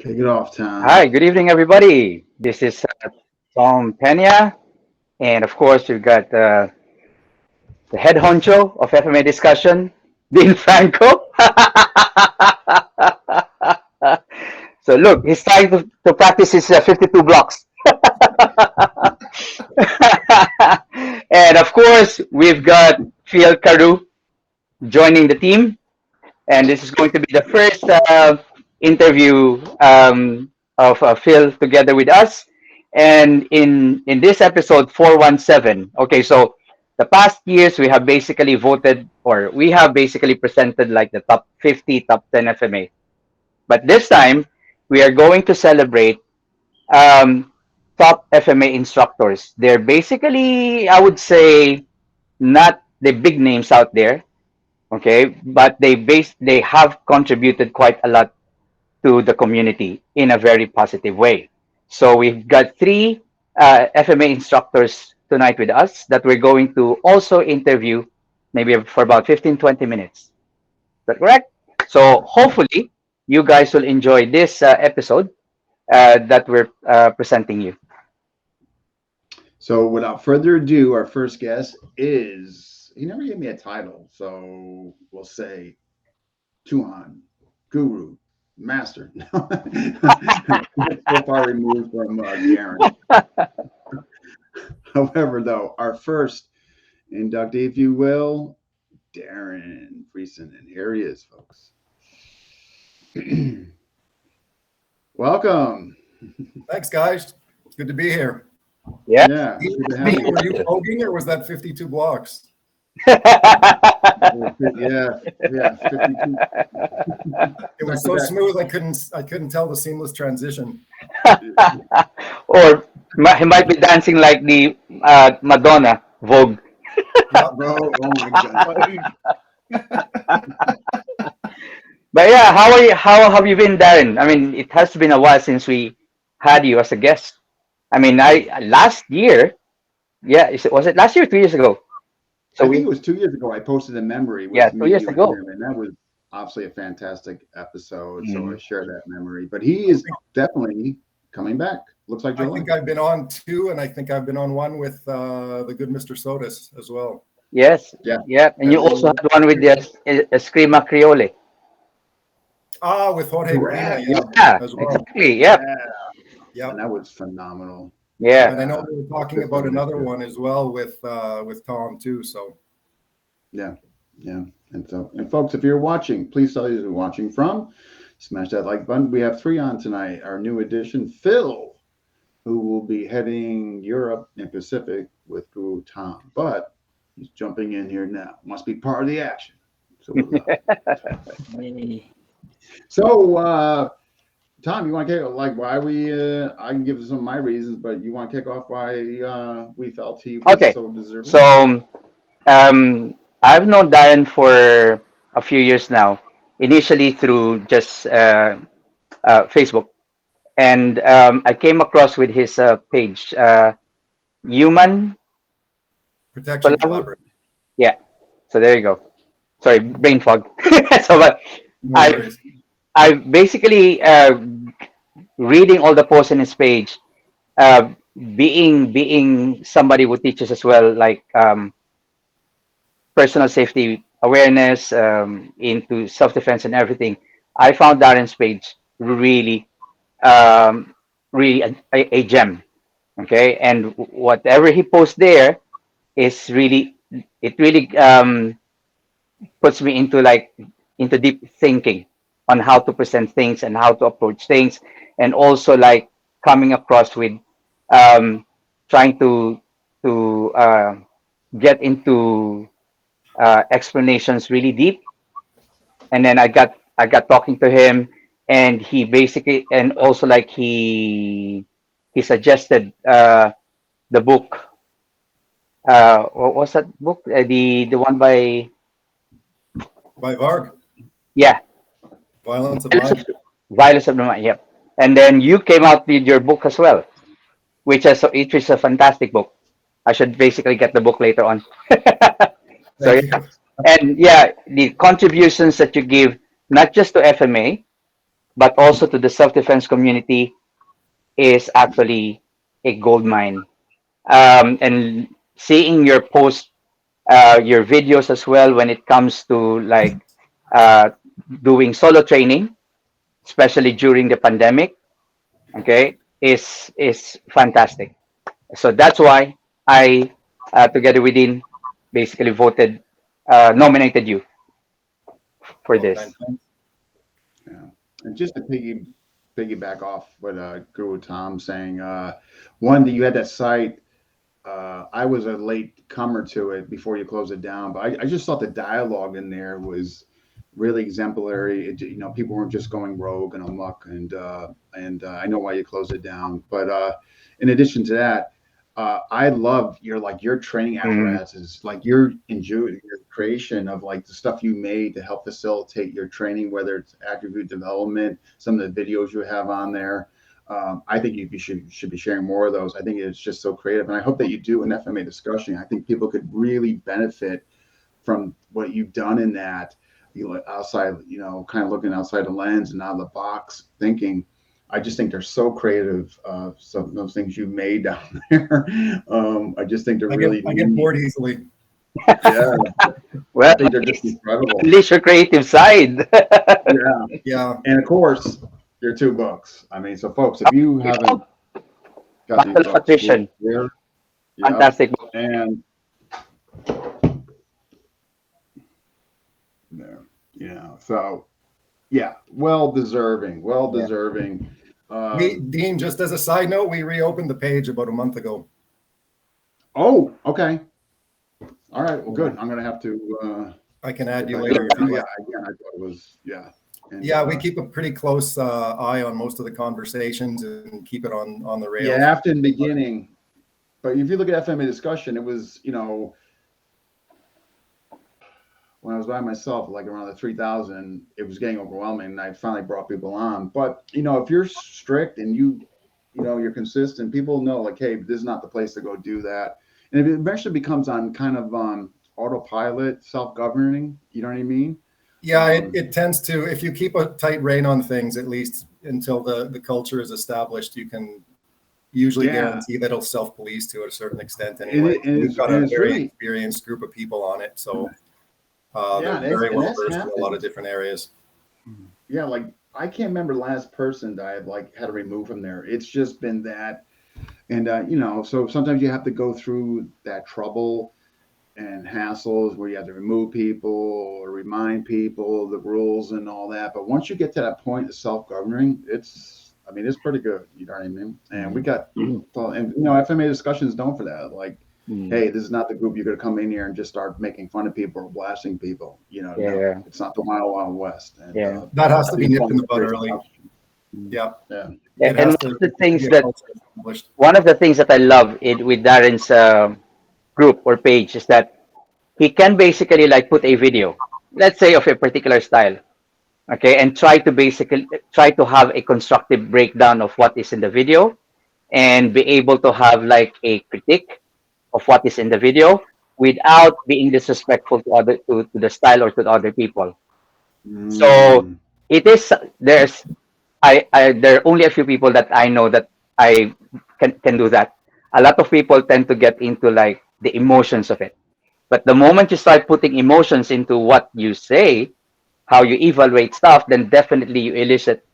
Kick it off, Hi, Tom. good evening, everybody. This is Tom Pena, and of course, we've got the head honcho of FMA discussion, Dean Franco. So, look, he's trying to practice his 52 blocks. And of course, we've got Phil Carew joining the team, and this is going to be the first interview of Phil together with us. And in this episode 417, okay, so the past years we have basically voted, or we have basically presented like the top 50, top 10 FMA. But this time we are going to celebrate um, top FMA instructors. They're basically, I would say, not the big names out there, okay, but they have contributed quite a lot to the community in a very positive way. So we've got three FMA instructors tonight with us that we're going to also interview maybe for about 15-20 minutes. Is that correct? So hopefully you guys will enjoy this episode that we're presenting you. So, without further ado, our first guest is he never gave me a title, so we'll say Tuhan, Guru, Master. So far removed from Darren. However, though, our first inductee, if you will, Darren Friesen, and here he is, folks. Welcome. Thanks, guys. It's good to be here. Yeah. Yeah, it's good to have you. Were you voguing or was that 52 blocks? Yeah, 52. It was so smooth I couldn't tell the seamless transition. Or he might be dancing like the Madonna Vogue. Bro, oh my god. But yeah, how are you? How have you been, Darren? I mean, it has been a while since we had you as a guest. I mean, I last year, yeah, was it last year or 2 years ago? So I think we, it was 2 years ago. I posted a memory with yeah, me, 2 years you, and ago. him, and that was obviously a fantastic episode. So I Mm. share that memory. But he is definitely coming back. Looks like I July. think I've been on two, and I think I've been on one with the good Mr. Sodas as well. Yes, Yeah. yeah, and you also had one with the Escrima Criole. With Jorge Medina, Correct. yeah, Yeah, as well. exactly. Yep, Yeah. Yeah, And that was phenomenal. yeah. and I know we were talking about another one as well with Tom too. So Yeah. Yeah. And folks, if you're watching, please tell you who you're watching from. Smash that like button. We have three on tonight. Our new addition, Phil, who will be heading Europe and Pacific with Guru Tom. But he's jumping in here now. Must be part of the action. So, so Tom, you want to kick off, like why we? I can give some of my reasons, but you want to kick off why we felt he was Okay, so deserving? so I've known Darren for a few years now. Initially through just Facebook, and I came across with his page, Human. Protection Collaborative. Yeah. So there you go. Sorry, brain fog. So, but No I worries. I basically reading all the posts on his page, uh, being somebody who teaches as well, like personal safety awareness, into self defense and everything. I found Darren's page really, really a gem. Okay, and whatever he posts there is really, it really puts me into like into deep thinking on how to present things and how to approach things, and also like coming across with um, trying to get into explanations really deep. And then I got talking to him, and he basically, and also like he suggested the book. What was that book? The one by, By Varg, yeah, Violence of Violence of, Mind. Violence of the Mind. Yep. And then you came out with your book as well, which is a fantastic book. I should basically get the book later on. So Thank yeah, you. and yeah, the contributions that you give not just to FMA, but also to the self-defense community is actually a gold mine. And seeing your post, your videos as well when it comes to like uh, doing solo training, especially during the pandemic, okay, is fantastic. So that's why I, together with Dean, basically nominated you for Well, kind this. thanks. Yeah. And just to piggyback off what Guru Tom saying, one that you had that site. I was a late comer to it before you closed it down, but I just thought the dialogue in there was really exemplary. People weren't just going rogue and amok, and I know why you closed it down. But in addition to that, I love your training Mm, apparatuses, like your creation of like the stuff you made to help facilitate your training, whether it's attribute development, some of the videos you have on there. I think should be sharing more of those. I think it's just so creative, and I hope that you do an FMA discussion. I think people could really benefit from what you've done in that. Outside, kind of looking outside the lens and out of the box thinking. I just think they're so creative. Some of those things you made down there. I just think they're really I get neat. bored easily. Yeah, well, I think they're at just least incredible. unleash your creative side. Yeah, Yeah. and of course, your two books. I mean, so folks, if you haven't got these Battle of books, Attrition, here, yep, fantastic book. and there, so yeah, well Yeah. deserving. Dean, just as a side note, we reopened the page about a month ago. Oh, okay, all right, well, good. I'm gonna have to I can add get you back later if on. you Yeah, like. again, I thought it was and Yeah, we keep a pretty close eye on most of the conversations and keep it on the yeah, rails. after the beginning. But if you look at FMA discussion, it was when I was by myself, like around the 3,000, it was getting overwhelming, and I finally brought people on. But if you're strict and you're consistent, people know like, hey, this is not the place to go do that. And if it eventually becomes on kind of autopilot, self-governing, you know what I mean? Yeah, it tends to, if you keep a tight rein on things, at least until the culture is established, you can usually Yeah, guarantee that it'll self-police to a certain extent and, anyway. it, and We've it's got and a it's very really experienced group of people on it, so yeah, they're very well versed in a lot of different areas. yeah. Like I can't remember the last person that I've like had to remove from there. It's just been that, and so sometimes you have to go through that trouble and hassles where you have to remove people or remind people the rules and all that. But once you get to that point of self-governing, it's pretty good. You know what I mean? And we got, well, and FMA discussions known for that. Like, Mm, hey, this is not the group you're going to come in here and just start making fun of people or blasting people. No, yeah, it's not the Wild Wild West. And yeah. That has to I be think it's nipped one in of the the bud great early. discussions. Yeah, Yeah, it And has one to of the things be a that culture established. one of the things that I love it with Darren's group or page is that he can basically like put a video, let's say of a particular style, okay, and try to have a constructive breakdown of what is in the video and be able to have like a critique of what is in the video without being disrespectful to the style or to the other people. So mm, it is there's I there are only a few people that I know that I can do that. A lot of people tend to get into like the emotions of it. But the moment you start putting emotions into what you say, how you evaluate stuff, then definitely you elicit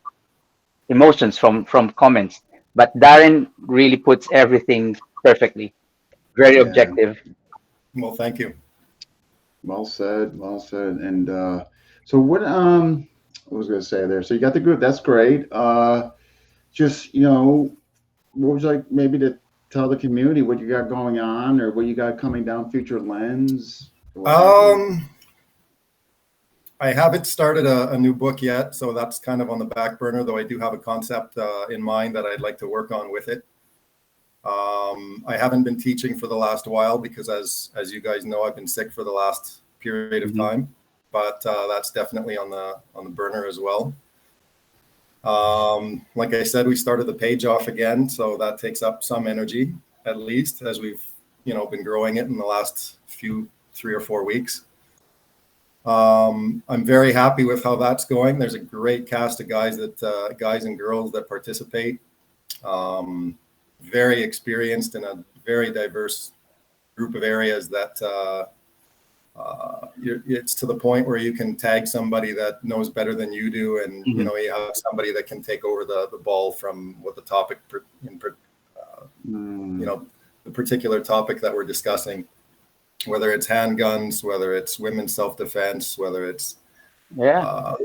emotions from comments. But Darren really puts everything perfectly, very yeah. objective. Well, thank you. Well said. Well said. And so what was I going to say there? So you got the group. That's great. Just what would you like maybe to tell the community what you got going on or what you got coming down future lens or what have you? Um, I haven't started a new book yet, so that's kind of on the back burner, though I do have a concept in mind that I'd like to work on with it. I haven't been teaching for the last while because, as you guys know, I've been sick for the last period of Mhm. time, but that's definitely on the burner as well. Like I said, we started the page off again, so that takes up some energy, at least as we've been growing it in the last few 3 or 4 weeks. I'm very happy with how that's going. There's a great cast of guys and girls that participate. Very experienced in a very diverse group of areas that it's to the point where you can tag somebody that knows better than you do, and Mhm. you have somebody that can take over the ball from what the topic the particular topic that we're discussing, whether it's handguns, whether it's women's self-defense, whether it's Yeah.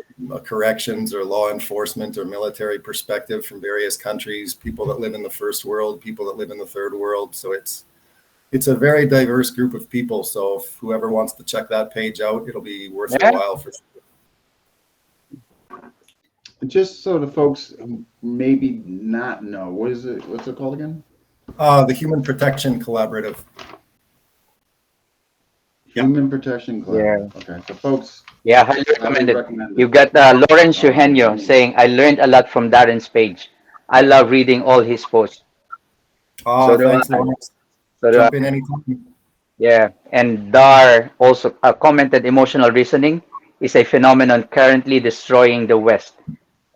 corrections or law enforcement or military perspective from various countries, people that live in the first world, people that live in the third world. So it's a very diverse group of people. So if whoever wants to check that page out, it'll be worth Yeah. a while for sure. Just so the folks who maybe not know, what's it called again? The Human Protection Collaborative. Human Protection Collaborative. Yeah. Okay, so folks. Yeah, highly recommended. recommended. You've got Lawrence Eugenio saying, I learned a lot from Darren's page. I love reading all his posts. So do Thanks, I. Lawrence. So do I. Jump in anytime. Yeah, and Dar also commented emotional reasoning is a phenomenon currently destroying the West.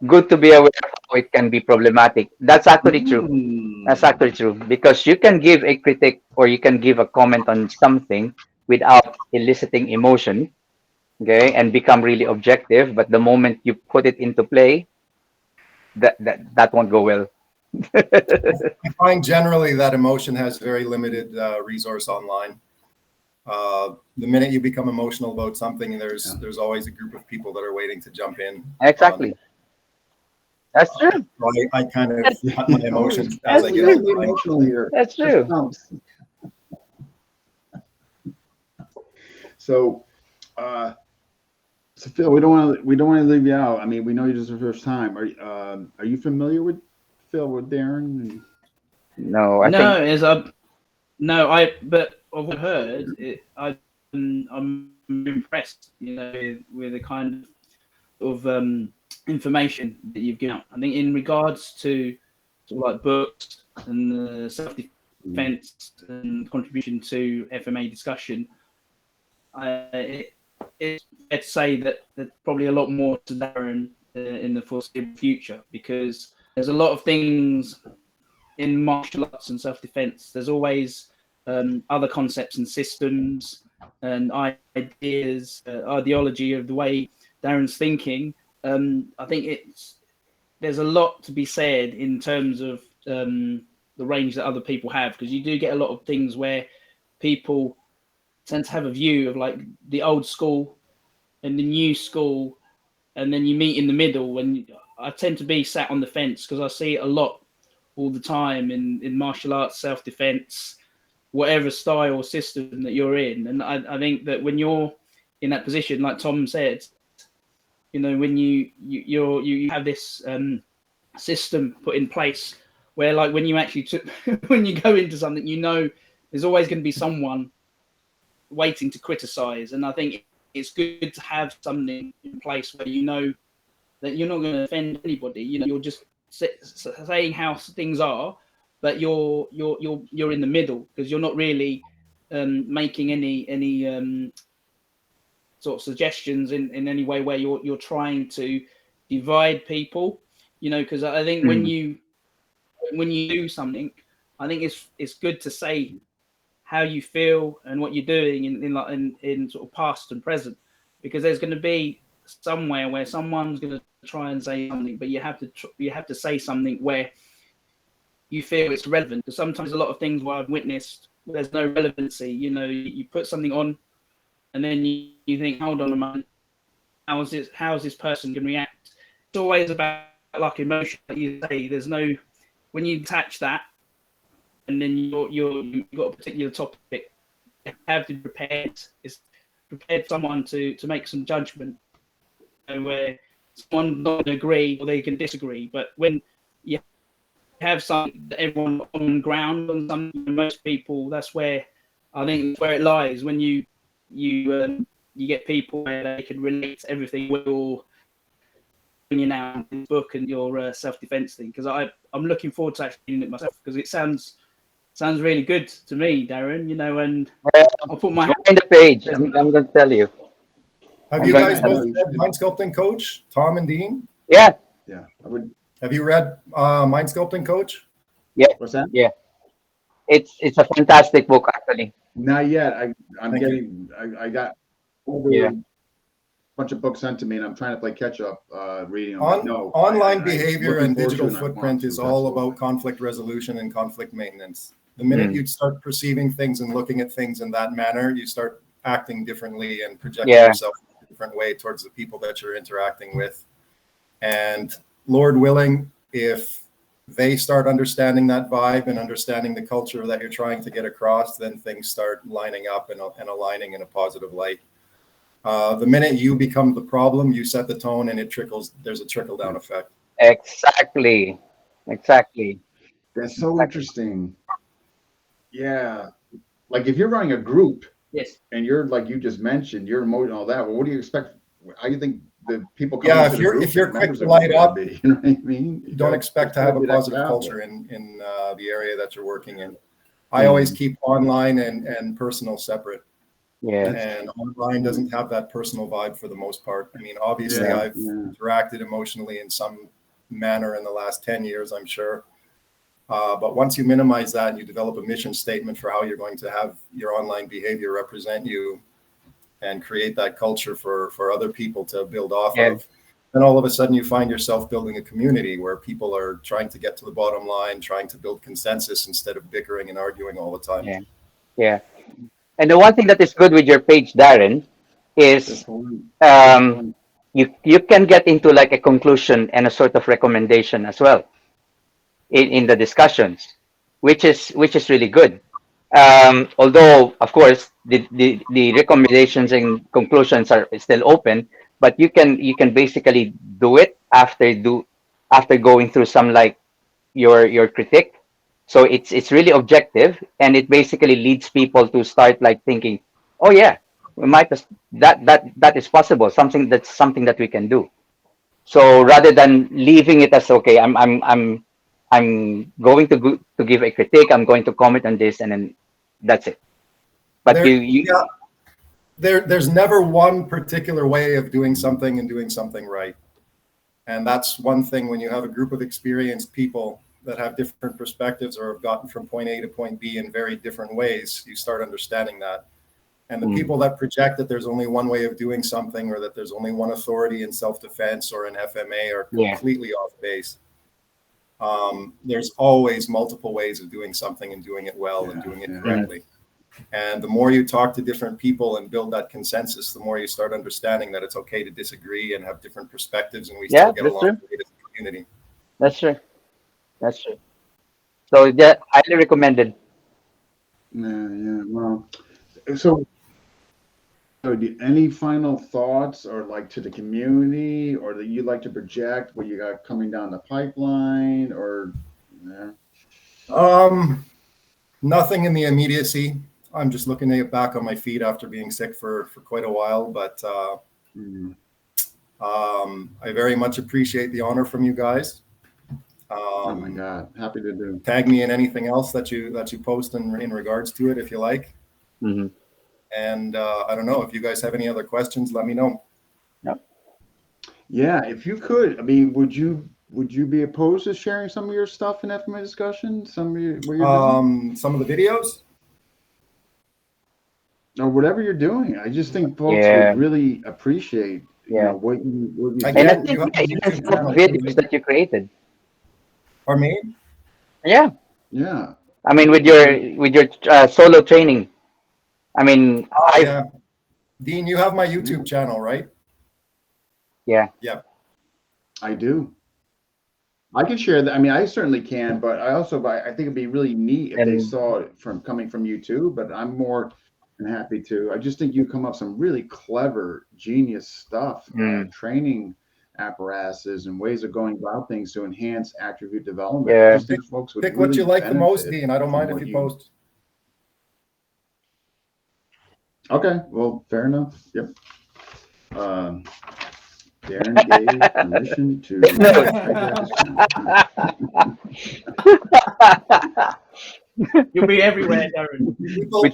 Good to be aware of how it can be problematic. That's actually true. That's actually true because you can give a critic or you can give a comment on something without eliciting emotion, okay, and become really objective. But the moment you put it into play, that won't go well. I find generally that emotion has very limited resource online. The minute you become emotional about something, there's always a group of people that are waiting to jump in. Exactly. That's true. I kind of got my emotions That's as I We get don't older. be emotional here. That's true. So, so Phil, we don't want to leave you out. I mean, we know you just the first time. Are you familiar with Phil, with Darren? No, I No, think but of what I've heard, I'm impressed, with the kind of information that you've given out. I think in regards to sort of like books and self-defense and contribution to FMA discussion, it's fair to say that there's probably a lot more to Darren in the foreseeable future, because there's a lot of things in martial arts and self-defense. There's always other concepts and systems and ideas, ideology of the way Darren's thinking. I think there's a lot to be said in terms of the range that other people have, because you do get a lot of things where people tend to have a view of like the old school and the new school, and then you meet in the middle. And I tend to be sat on the fence because I see it a lot all the time in martial arts, self-defense, whatever style or system that you're in. And I think that when you're in that position, like Tom said, when you have this system put in place where, like, when you actually when you go into something, there's always going to be someone waiting to criticize. And I think it's good to have something in place where you know that you're not going to offend anybody. You're just saying how things are, but you're in the middle, because you're not really making any sort of suggestions in any way where you're trying to divide people. Because I think when you do something, I think it's good to say how you feel and what you're doing in sort of past and present, because there's going to be somewhere where someone's going to try and say something, but you have to say something where you feel it's relevant. Because sometimes a lot of things where I've witnessed, there's no relevancy. You put something on, and then you think, hold on a moment, how's this person going to react? It's always about like emotion, like you say. There's no, when you attach that, and then you've got a particular topic, you have to be prepared. It's prepared someone to make some judgment, where someone's not going to agree or they can disagree. But when you have something that everyone on ground on something, most people, that's where I think that's where it lies. When you get people where they can relate to everything you're doing now in the book and your self-defense thing. Because I'm looking forward to actually reading it myself, because it sounds really good to me, Darren. And I'll put my join the page. I'm going to tell you. Have I'm you going guys to- both read Mind Sculpting Coach, Tom and Dean? Yeah, Yeah, I would. Have you read Mind Sculpting Coach? What's that? yeah. It's a fantastic book, actually. Not yet. I'm Thank getting. I got over Yeah. a bunch of books sent to me, and I'm trying to play catch up reading them. Online I'm behavior looking and forward to digital it, and I want footprint to, is all absolutely. about conflict resolution and conflict maintenance. The minute you start perceiving things and looking at things in that manner, you start acting differently and projecting Yeah. yourself in a different way towards the people that you're interacting with. And Lord willing, if they start understanding that vibe and understanding the culture that you're trying to get across, then things start lining up and aligning in a positive light. The minute you become the problem, you set the tone and it trickles. There's a trickle down effect. Exactly. Exactly. That's so interesting. Yeah, like if you're running a group Yes. and you're like you just mentioned, you're emoting all that. Well, what do you expect? How do you think the people coming Yeah, into if the you're group if you're and quick members to of the light group up, be? You know what I mean? you don't expect to have a positive culture in the area that you're working in. I always keep online and personal separate. Yeah. And online doesn't have that personal vibe for the most part. I mean, obviously, Yeah, I've interacted emotionally in some manner in the last 10 years, I'm sure. But once you minimize that and you develop a mission statement for how you're going to have your online behavior represent you and create that culture for other people to build off of, then all of a sudden you find yourself building a community where people are trying to get to the bottom line, trying to build consensus instead of bickering and arguing all the time. Yeah. Yeah. And the one thing that is good with your page, Darren, is you can get into like a conclusion and a sort of recommendation as well in the discussions, which is really good. Although of course the recommendations and conclusions are still open, but you can basically do it after going through some like your critique. So it's really objective, and it basically leads people to start like thinking, oh yeah, we might that is possible, something that we can do. So rather than leaving it as okay, I'm going to give a critique, I'm going to comment on this, and then that's it. But There's never one particular way of doing something and doing something right. And that's one thing when you have a group of experienced people that have different perspectives or have gotten from point A to point B in very different ways, you start understanding that. And the people that project that there's only one way of doing something or that there's only one authority in self-defense or in FMA are completely off base. There's always multiple ways of doing something and doing it well and doing it correctly. And the more you talk to different people and build that consensus, the more you start understanding that it's okay to disagree and have different perspectives, and we still get along as a community. That's true. That's true. So yeah, highly recommended. Yeah. Well, so any final thoughts or like to the community or that you'd like to project what you got coming down the pipeline or nothing in the immediacy. I'm just looking to get back on my feet after being sick for quite a while, but I very much appreciate the honor from you guys. Oh my God, happy to do. Tag me in anything else that you post in regards to it if you like. And I don't know if you guys have any other questions, let me know. Yeah, if you could, I mean, would you be opposed to sharing some of your stuff in FMA discussion? Some of the videos? Or whatever you're doing. I just think folks would really appreciate you know what you and I think videos that you created. For me? Yeah. I mean, with your solo training. I mean, Dean, you have my YouTube channel, right? Yeah. I do. I can share that. I mean, I certainly can, but I think it'd be really neat if they saw it coming from you too. But I'm more than happy to. I just think you come up with some really clever, genius stuff, training apparatuses and ways of going about things to enhance attribute development. I just think folks would pick what you like the most, Dean. I don't mind if you post. Okay, well, fair enough. Yep. Darren gave permission to. You'll be everywhere, Darren.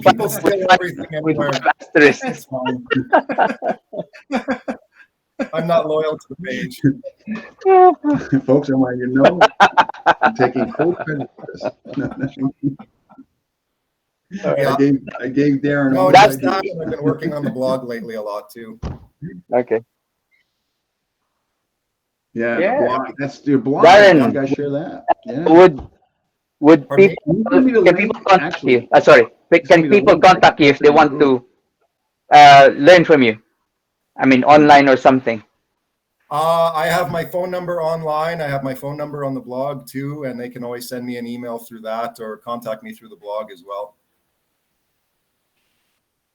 People steal everything everywhere. It's fine. I'm not loyal to the page. Folks, I want you to know I'm taking full credit for this. Yeah. I gave Darren No, all just the that. ideas. And I've been working on the blog lately a lot too. Okay. Yeah, Yeah. the blog. That's your blog. Darren. You guys share that. Yeah. Would Pardon me? people Can you send me the can link? people contact Actually, you? Sorry, send can me the people link. I can contact you if post it they in the want group. to learn from you? I mean, online or something. I have my phone number online. I have my phone number on the blog too, and they can always send me an email through that or contact me through the blog as well.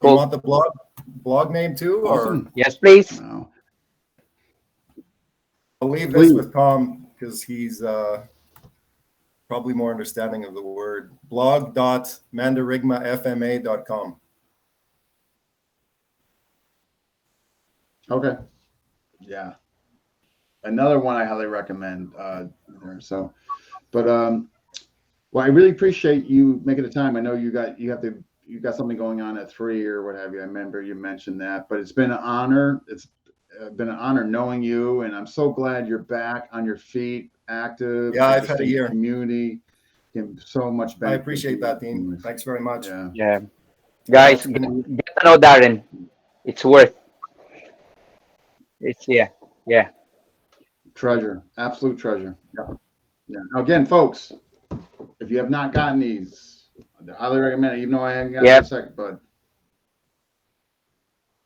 Cool. You want the blog name too, or Awesome. Yes, please. No. I'll leave Please. this with Tom because he's probably more understanding of the word. blog.mandarigmafma.com. Okay. Yeah. Another one I highly recommend there. So, but well, I really appreciate you making the time. I know you got something going on at 3 or what have you. I remember you mentioned that, but it's been an honor. It's been an honor knowing you, and I'm so glad you're back on your feet, active. Yeah, I've had a interesting year. Community, can so much I benefit. appreciate that, Dean. Thanks very much. Yeah. Yeah, guys, get to know Darren. It's worth. It's yeah. Treasure, absolute treasure. Yeah. Yeah. Now, again, folks, if you have not gotten these, I highly recommend it. Even though I haven't gotten Yep. a second, but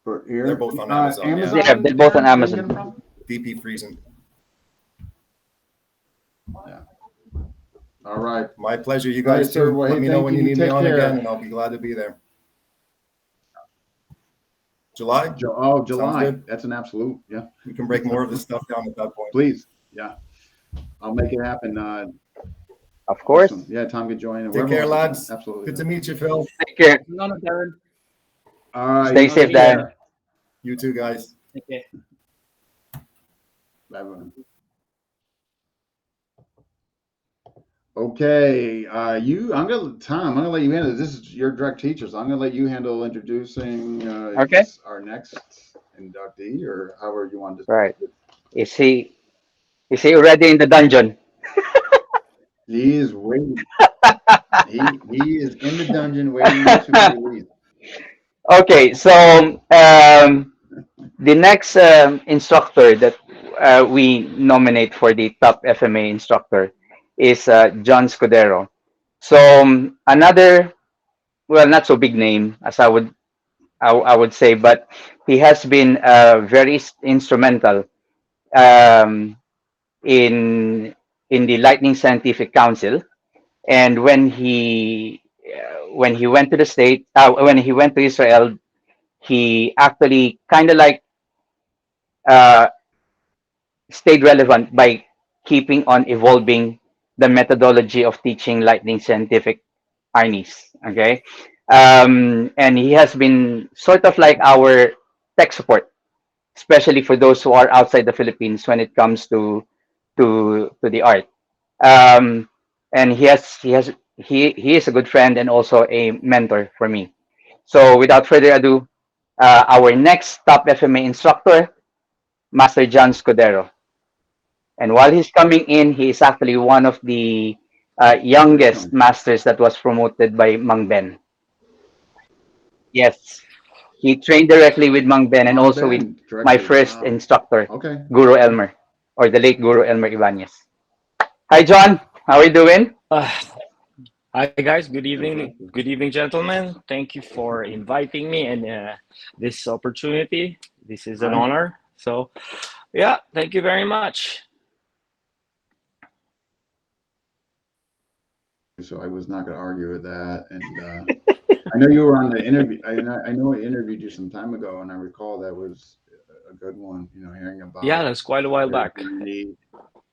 for here, They're both on Amazon. Amazon. Yeah, they're both on Darren, where you get Amazon. them from? DP Friesen. Yeah. All right. My pleasure. You All right, guys sir. too. Well, Let hey, me know thank when you. you need me Take on care. again, and I'll be glad to be there. July? July. Sounds good. That's an absolute. Yeah. We can break more of this stuff down at that point. Please. Yeah. I'll make it happen. Of course. Awesome. Yeah, Tom could join. Take care, lads. Absolutely. Good to meet you, Phil. Take care. None of Darren. All right. Stay safe, take Darren. care. You too, guys. Take care. Bye-bye. Okay, I'm gonna let you handle this. Is your direct teacher, so I'm gonna let you handle introducing Okay. our next inductee, or however you want to. Right. Is he already in the dungeon? He is waiting. he is in the dungeon waiting to be released. Okay, so the next instructor that we nominate for the top FMA instructor is John Scodero. So another, well, not so big name as I would say, but he has been very instrumental um, in the Lightning Scientific Council. And when he went to the when he went to Israel, he actually kind of like uh, stayed relevant by keeping on evolving the methodology of teaching Lightning Scientific Arnis. Okay, and he has been sort of like our tech support, especially for those who are outside the Philippines when it comes to the art. Um, and he is a good friend and also a mentor for me. So without further ado, our next top FMA instructor, Master John Scodero. And while he's coming in, he is actually one of the youngest masters that was promoted by Mang Ben. Yes, he trained directly with Mang Ben and also with my first instructor, Okay. Guru Elmer, or the late Guru Elmer Ibanez. Hi, John. How are you doing? Hi guys, good evening. Good evening, gentlemen. Thank you for inviting me and this opportunity. This is an honor. So, yeah, thank you very much. So I was not going to argue with that, and I know you were on the interview. I know I interviewed you some time ago, and I recall that was a good one. You know, hearing about. Yeah, that's quite a while back.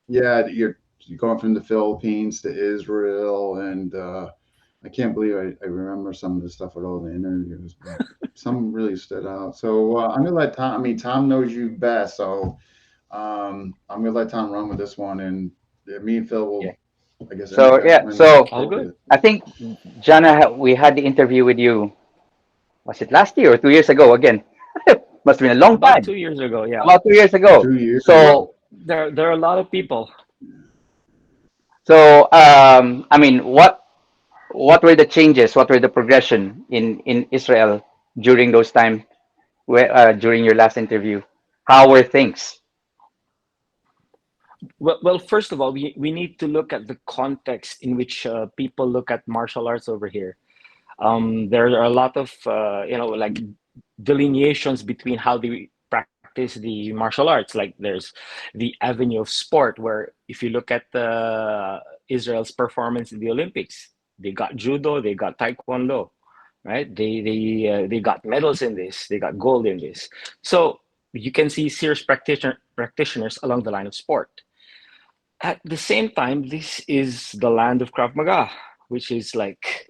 Yeah, you're going from the Philippines to Israel, and I can't believe I remember some of the stuff with all the interviews, but some really stood out. So I'm gonna let Tom. I mean, Tom knows you best, so I'm gonna let Tom run with this one, and me and Phil will. Yeah. I guess. So yeah, so all good. I think John, we had the interview with you. Was it last year or 2 years ago? Again, Must have been a long About time. 2 years ago, yeah. About 2 years ago. 2 years. So, There are a lot of people. I mean, what were the changes? What were the progression in Israel during those time, where during your last interview? How were things? Well, first of all, we need to look at the context in which people look at martial arts over here. There are a lot of like delineations between how they practice the martial arts. Like there's the avenue of sport, where if you look at Israel's performance in the Olympics, they got judo, they got taekwondo, right? They got medals in this, they got gold in this. So you can see serious practitioners along the line of sport. At the same time, this is the land of Krav Maga, which is like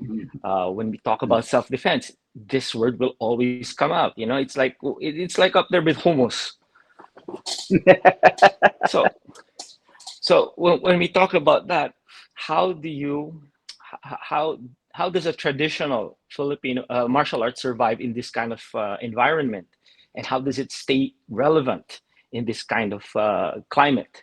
when we talk about self-defense, this word will always come out. You know, it's like up there with hummus. So when we talk about that, how do you how does a traditional Filipino martial art survive in this kind of environment, and how does it stay relevant in this kind of climate?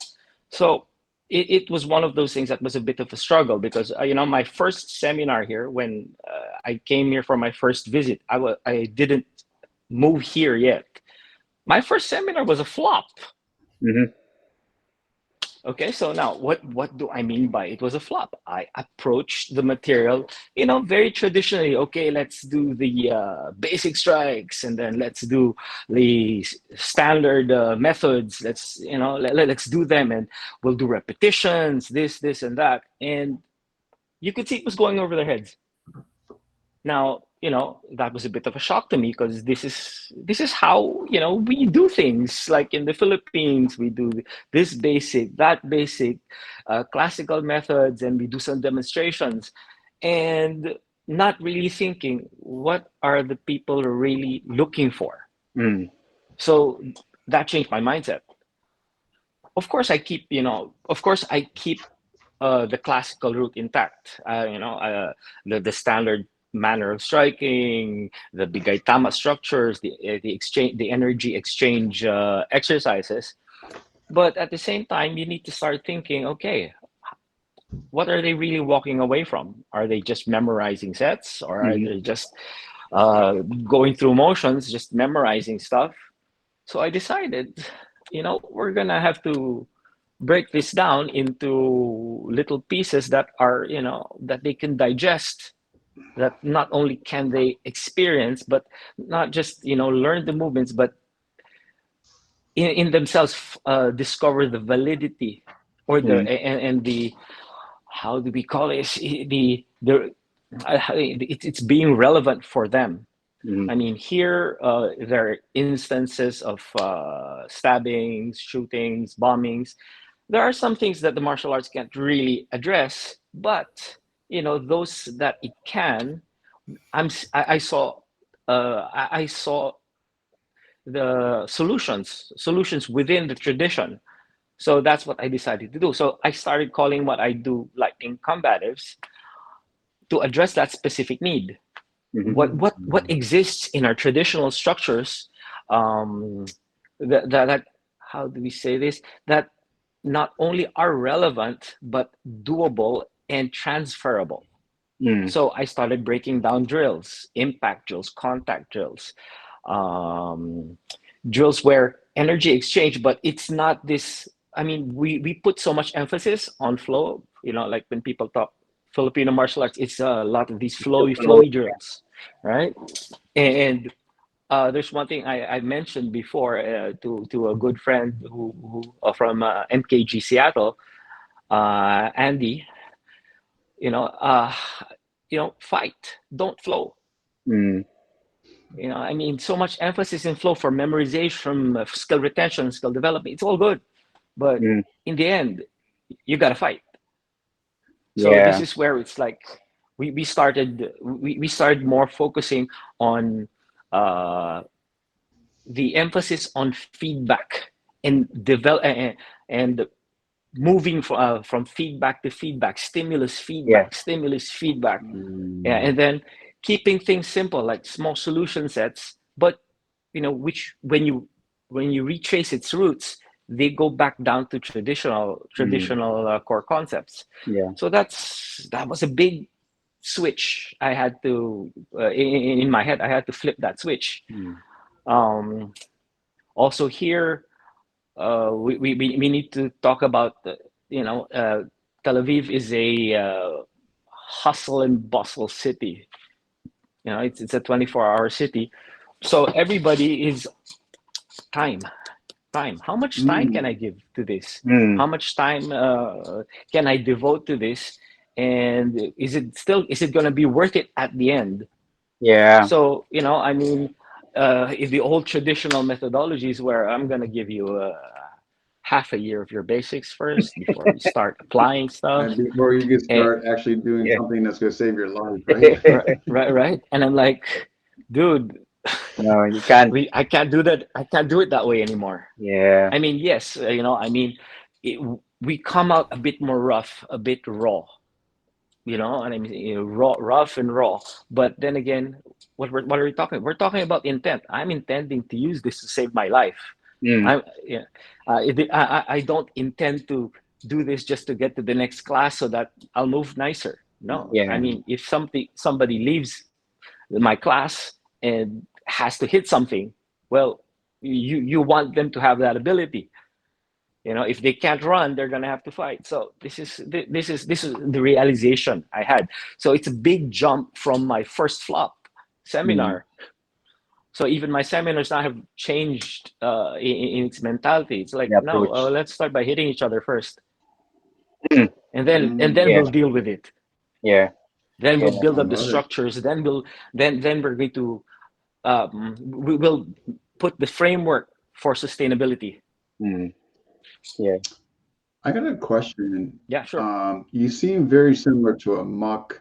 So it was one of those things that was a bit of a struggle, because my first seminar here, when I came here for my first visit, I didn't move here yet. My first seminar was a flop. Mm-hmm. Okay, so now what do I mean by it was a flop? I approached the material, very traditionally. Okay, let's do the basic strikes, and then let's do the standard methods. Let's do them, and we'll do repetitions, this, and that. And you could see it was going over their heads. Now, that was a bit of a shock to me, because this is how, we do things. Like in the Philippines, we do this basic, that basic, classical methods, and we do some demonstrations, and not really thinking, what are the people really looking for? So that changed my mindset. Of course, I keep the classical route intact. The standard manner of striking, the bigay tama structures, the energy exchange exercises. But at the same time, you need to start thinking, okay, what are they really walking away from? Are they just memorizing sets, or are they just going through motions, just memorizing stuff? So I decided, we're gonna have to break this down into little pieces that are, that they can digest, that not only can they experience, but not just learn the movements, but in themselves discover the validity, or and the, how do we call it, it's being relevant for them. I mean, here there are instances of stabbings, shootings, bombings. There are some things that the martial arts can't really address, but those that it can, I saw the solutions within the tradition. So that's what I decided to do. So I started calling what I do lightning combatives, to address that specific need. What exists in our traditional structures, that how do we say this, that not only are relevant, but doable and transferable. So I started breaking down drills, impact drills, contact drills, drills where energy exchange, but it's not this. I mean, we put so much emphasis on flow, like when people talk Filipino martial arts, it's a lot of these flowy drills, right? And there's one thing I mentioned before to a good friend who from MKG Seattle, Andy. Fight, don't flow. I mean, so much emphasis in flow for memorization, skill retention, skill development. It's all good, but in the end, you gotta fight. So this is where it's like we started more focusing on the emphasis on feedback and develop and moving from feedback to feedback, stimulus feedback, and then keeping things simple, like small solution sets, but which when you retrace its roots, they go back down to traditional core concepts. Yeah. So that was a big switch. I had to in my head. I had to flip that switch. Mm. Um, Also here, we need to talk about Tel Aviv is a hustle and bustle city. It's a 24-hour city, so everybody is time. How much time can Mm. I give to this? Mm. How much time can I devote to this? And is it going to be worth it at the end? Yeah. So, I mean, in the old traditional methodologies where I'm going to give you half a year of your basics first before we start applying stuff. And before you can And, start actually doing Yeah. something that's going to save your life, right? right. And I'm like, dude, No, you can't. I can't do that. I can't do it that way anymore. Yeah. I mean, yes, it, we come out a bit more rough, a bit raw, and I mean, rough and raw. But then again, what are we talking? We're talking about intent. I'm intending to use this to save my life. Mm. I'm, yeah, I don't intend to do this just to get to the next class so that I'll move nicer. No, I Yeah. mean, if somebody leaves my class and has to hit something, well, you want them to have that ability. If they can't run, they're gonna have to fight. So this is the realization I had. So it's a big jump from my first flop Mm. seminar. So even my seminars now have changed in its mentality. It's like, The no, approach. let's start by hitting each other first, Mm. and then Yeah. we'll deal with it. Yeah. Then Yeah. we'll build I up the love it. structures. Then we're going to we will put the framework for sustainability. Mm. Yeah. I got a question. Yeah, sure. You seem very similar to a muck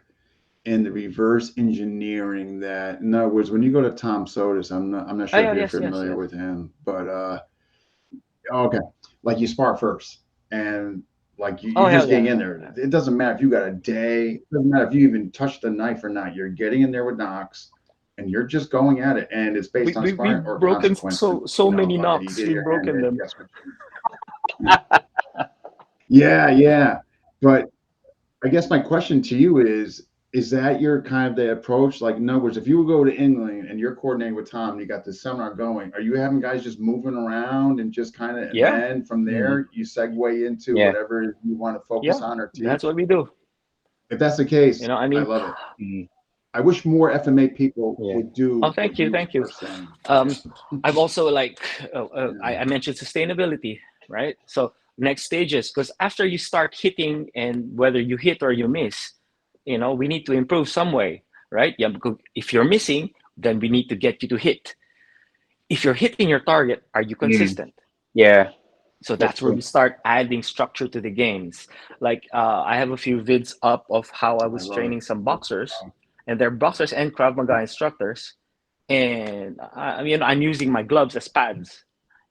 in the reverse engineering that, in other words, when you go to Tom Sotis, I'm not Oh sure if yeah, you're yes, yes, familiar yes. with him, but okay, like you spar first, and like Oh you're hell just yeah, getting in yeah, there. yeah. It doesn't matter if you got a day. It doesn't matter if you even touch the knife or not. You're getting in there with knocks, and you're just going at it, and it's based on We've sparring or broken consequences. so many Like you knocks. get We've your hand broken hit. them. Guess what? Yeah, yeah. But I guess my question to you is that your kind of the approach? Like, in other words, if you would go to England and you're coordinating with Tom, and you got this seminar going, are you having guys just moving around and just kind of, and Yeah. then from Mm. there you segue into Yeah. whatever you want to focus Yeah, on or that's teach? what we do. If that's the case, I I mean, love it. Mm. I wish more FMA people Yeah. would do oh, what thank you, you thank you. are saying. Um, I've also Yeah. I mentioned sustainability, right? So next stages, because after you start hitting, and whether you hit or you miss, we need to improve some way, right? Yeah, because if you're missing, then we need to get you to hit. If you're hitting your target, are you Mm. consistent? Yeah. So That's that's where we true. start adding structure to the games. Like I have a few vids up of how I I was love it. training some boxers, and they're boxers and Krav Maga instructors. And I'm using my gloves as pads,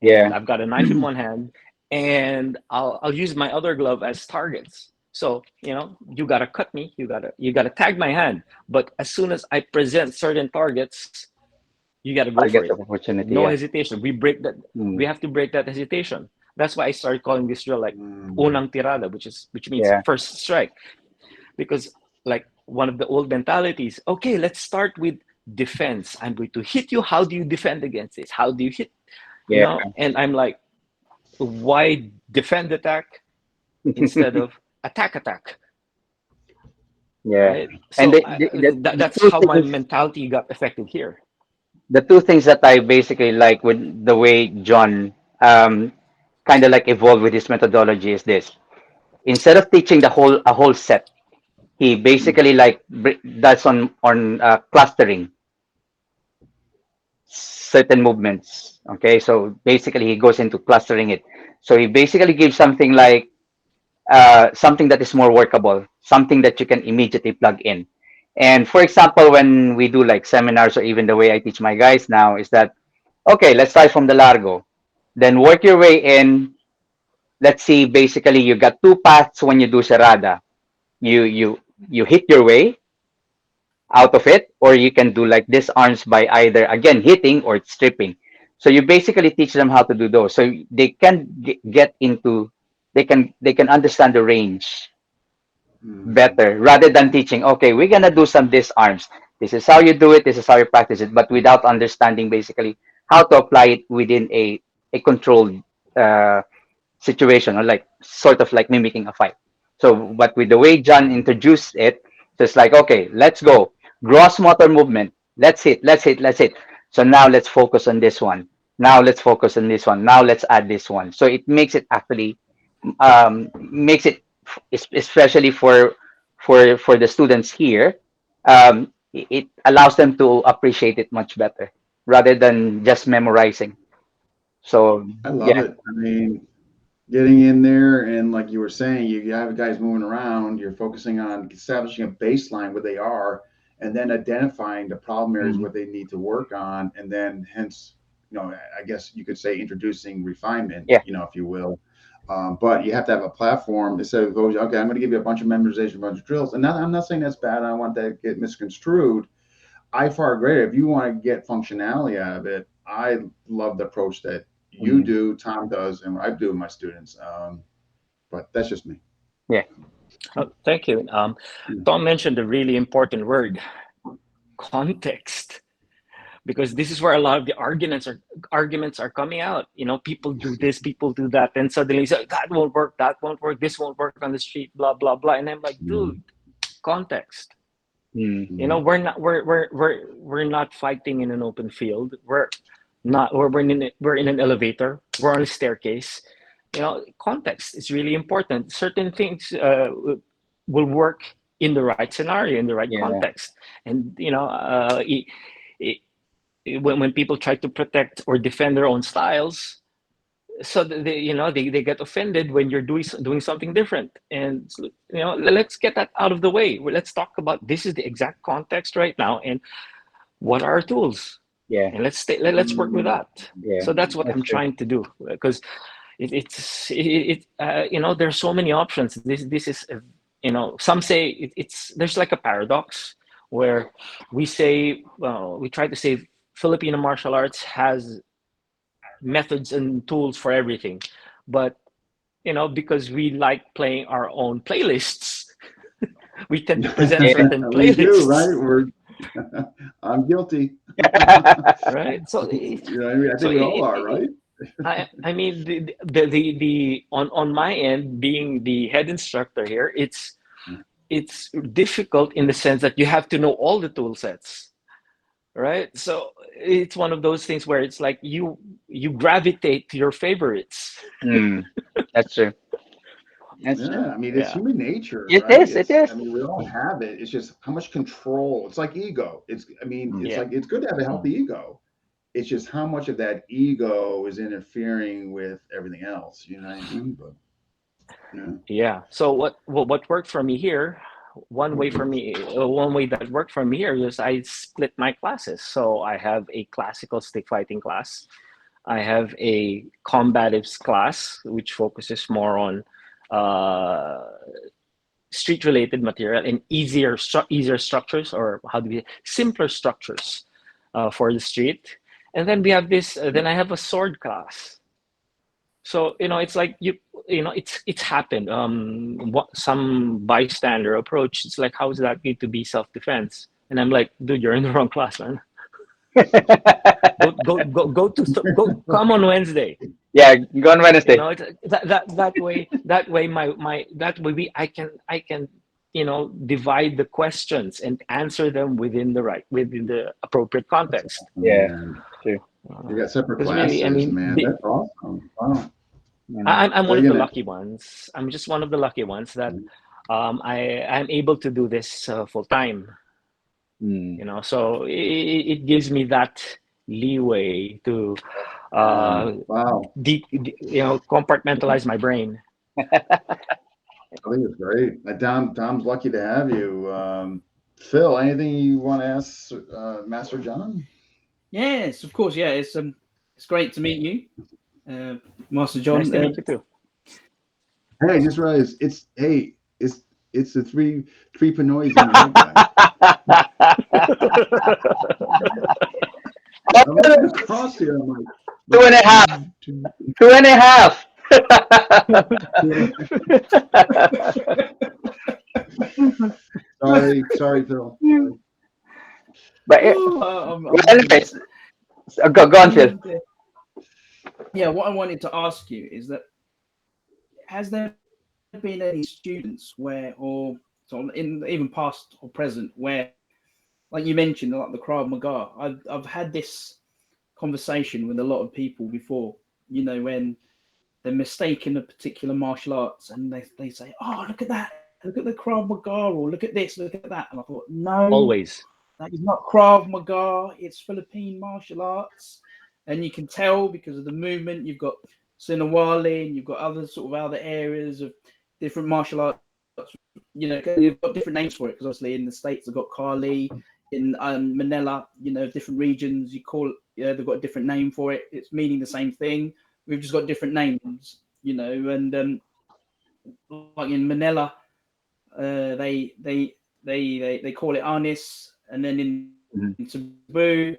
and Yeah. I've got a knife in one hand, and I'll use my other glove as targets. So you gotta cut me, you gotta tag my hand, but as soon as I present certain targets, you gotta go for Target it. of opportunity. No Yeah. hesitation. We Mm. have to break that hesitation. That's why I started calling this drill like Mm. unang tirada, which means Yeah. first strike, because like one of the old mentalities. Okay, let's start with defense. I'm going to hit you. How do you defend against this? How do you hit? Yeah. And I'm like, why defend attack instead of attack? Yeah. Right. And So the that's two how my things, mentality got affected here. that I basically like with the way John kind of like evolved with his methodology is this. Instead of teaching the whole a whole set, he basically like does on clustering certain movements. Okay, so basically he goes into clustering it. So he basically gives something like something that is more workable, something that you can immediately plug in. And for example, when we do like seminars or even the way I teach my guys now is that okay, let's start from the largo, then work your way in. Let's see, basically you got two paths when you do serrada. You hit your way out of it, or you can do like disarms by either again hitting or stripping. So you basically teach them how to do those, so they can get into, they can understand the range better, rather than teaching, okay, we're gonna do some disarms. This is how you do it. This is how you practice it, but without understanding basically how to apply it within a controlled uh, situation, or like sort of like mimicking a fight. So, but with the way John introduced it, just like, okay, let's go. Gross motor movement. Let's hit, let's hit, let's hit. So now let's focus on this one. Now let's focus on this one. Now let's add this one. So it makes it actually, makes it, especially for the students here, it allows them to appreciate it much better rather than just memorizing. So I love yeah. it. I mean, getting in there and like you were saying, you have guys moving around, you're focusing on establishing a baseline where they are, and then identifying the problem areas Mhm. what they need to work on, and then hence, I guess you could say introducing refinement, Yeah. if you will. But you have to have a platform instead of going, okay, I'm going to give you a bunch of memorization, a bunch of drills. And I'm not saying that's bad. I don't want that to get misconstrued. I far greater. If you want to get functionality out of it, I love the approach that you Mhm. do, Tom does, and I do with my students. But that's just me. Yeah. Oh, thank you. Tom mentioned a really important word, context, because this is where a lot of the arguments are coming out. People do this, people do that, and suddenly say that won't work, that won't work, this won't work on the street, blah blah blah. And I'm like, dude, context. Mm. We're not fighting in an open field. We're in an elevator. We're on a staircase. Context is really important. Certain things will work in the right scenario, in the right Yeah. context. And when people try to protect or defend their own styles, so they get offended when you're doing something different. And let's get that out of the way. Let's talk about, this is the exact context right now, and what are our tools, Yeah. and let's work with that. Yeah. So that's what That's I'm true. trying to do, because there's so many options. This is some say there's like a paradox where we say, well, we try to say Filipino martial arts has methods and tools for everything, but because we like playing our own playlists, we tend to present Yeah. certain We do, right? playlists. I'm guilty. Right? So I think we all are, right? I mean, the on my end, being the head instructor here, it's difficult in the sense that you have to know all the tool sets, right? So it's one of those things where it's like you gravitate to your favorites. Mm. That's true. That's Yeah, true. I mean, it's Yeah. human nature, It right? is. It is. I mean, we all have it. It's just how much control. It's like ego. It's Yeah. like it's good to have a healthy ego. It's just how much of that ego is interfering with everything else. You know what I mean? But yeah. Yeah. So what worked for me here, one way that worked for me here is I split my classes. So I have a classical stick fighting class. I have a combatives class, which focuses more on street related material and easier structures, or how do we simpler structures for the street. And then we have this. Then I have a sword class. So it's like it's happened. Some bystander approach. It's like, how is that going to be self defense? And I'm like, dude, you're in the wrong class, man. Go come on Wednesday. Yeah. Go on Wednesday. That way I can divide the questions and answer them within the appropriate context. Yeah. Man, True. you got separate Because classes, really, I mean, man. That's awesome. Wow. I'm What one are of you the gonna? lucky ones. I'm just one of the lucky ones that I'm able to do this full time. Mm. So it gives me that leeway to Wow. compartmentalize my brain. I think it's great. Tom's lucky to have you. Phil, anything you want to ask Master John? Yes, of course. Yeah, it's great to meet you, Master John. Nice to meet you too. Hey, I just realized it's the three Pinoys in your head, guys. I'm looking across here. I'm like, Two and a half. 2.5. Sorry, Phil. But anyways, go on, Phil. Yeah, what I wanted to ask you is that has there been any students where, or so in even past or present, where, like you mentioned, like the Krav Maga, I've had this conversation with a lot of people before. You know, when they're mistaken a particular martial arts, and they say, "Oh, look at that! Look at the Krav Maga, or look at this, look at that." And I thought, no, Always. that is not Krav Maga. It's Philippine martial arts, and you can tell because of the movement. You've got Sinawali, and you've got other sort of other areas of different martial arts. You know, you've got different names for it because obviously in the States they've got Kali, in Manila, you know, different regions you call it, they've got a different name for it. It's meaning the same thing. We've just got different names, you know, and like in Manila, they call it Arnis, and then in Cebu,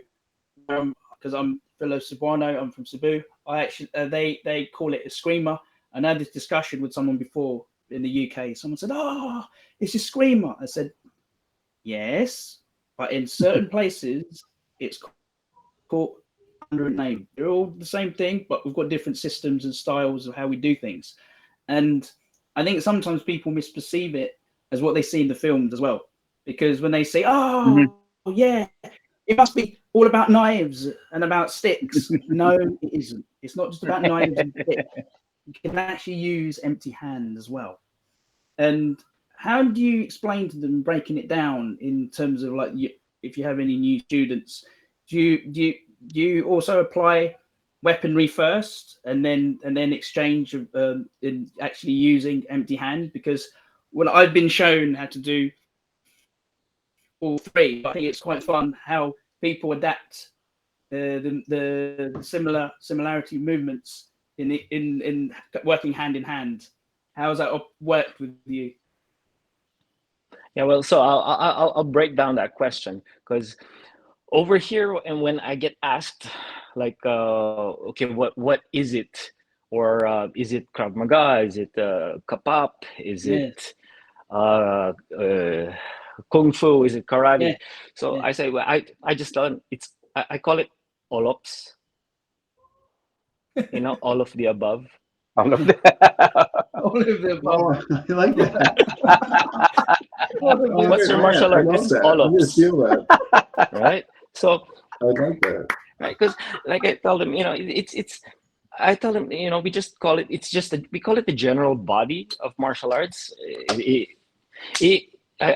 because I'm fellow Cebuano, I'm from Cebu. I actually they call it a screamer. And I had this discussion with someone before in the UK. Someone said, "Oh, it's a screamer." I said, "Yes, but in certain places it's called under a name. They're all the same thing, but we've got different systems and styles of how we do things." And I think sometimes people misperceive it as what they see in the films as well, because when they say, "Oh, yeah, it must be all about knives and about sticks," no, it isn't. It's not just about knives and sticks. You can actually use empty hand as well. And how do you explain to them, breaking it down in terms of like, if you have any new students, do you also apply weaponry first and then exchange in actually using empty hand? Because when I've been shown how to do all three, I think it's quite fun how people adapt the similarity movements in working hand in hand. How has that worked with you? Yeah, well, so I'll break down that question, because over here, and when I get asked, like, okay, what is it, or is it Krav Maga? Is it Kapap? Is it Kung Fu? Is it karate? Yeah. So I say, well, I just tell them I call it olops. You know, all of the above. All of the All of the above. Oh, I like that. What's your martial I art? love It's that. all I just feel that. right? So I like that. right, because like I tell them, you know, it's I tell them, you know, we just call it, it's just we call it the general body of martial arts. I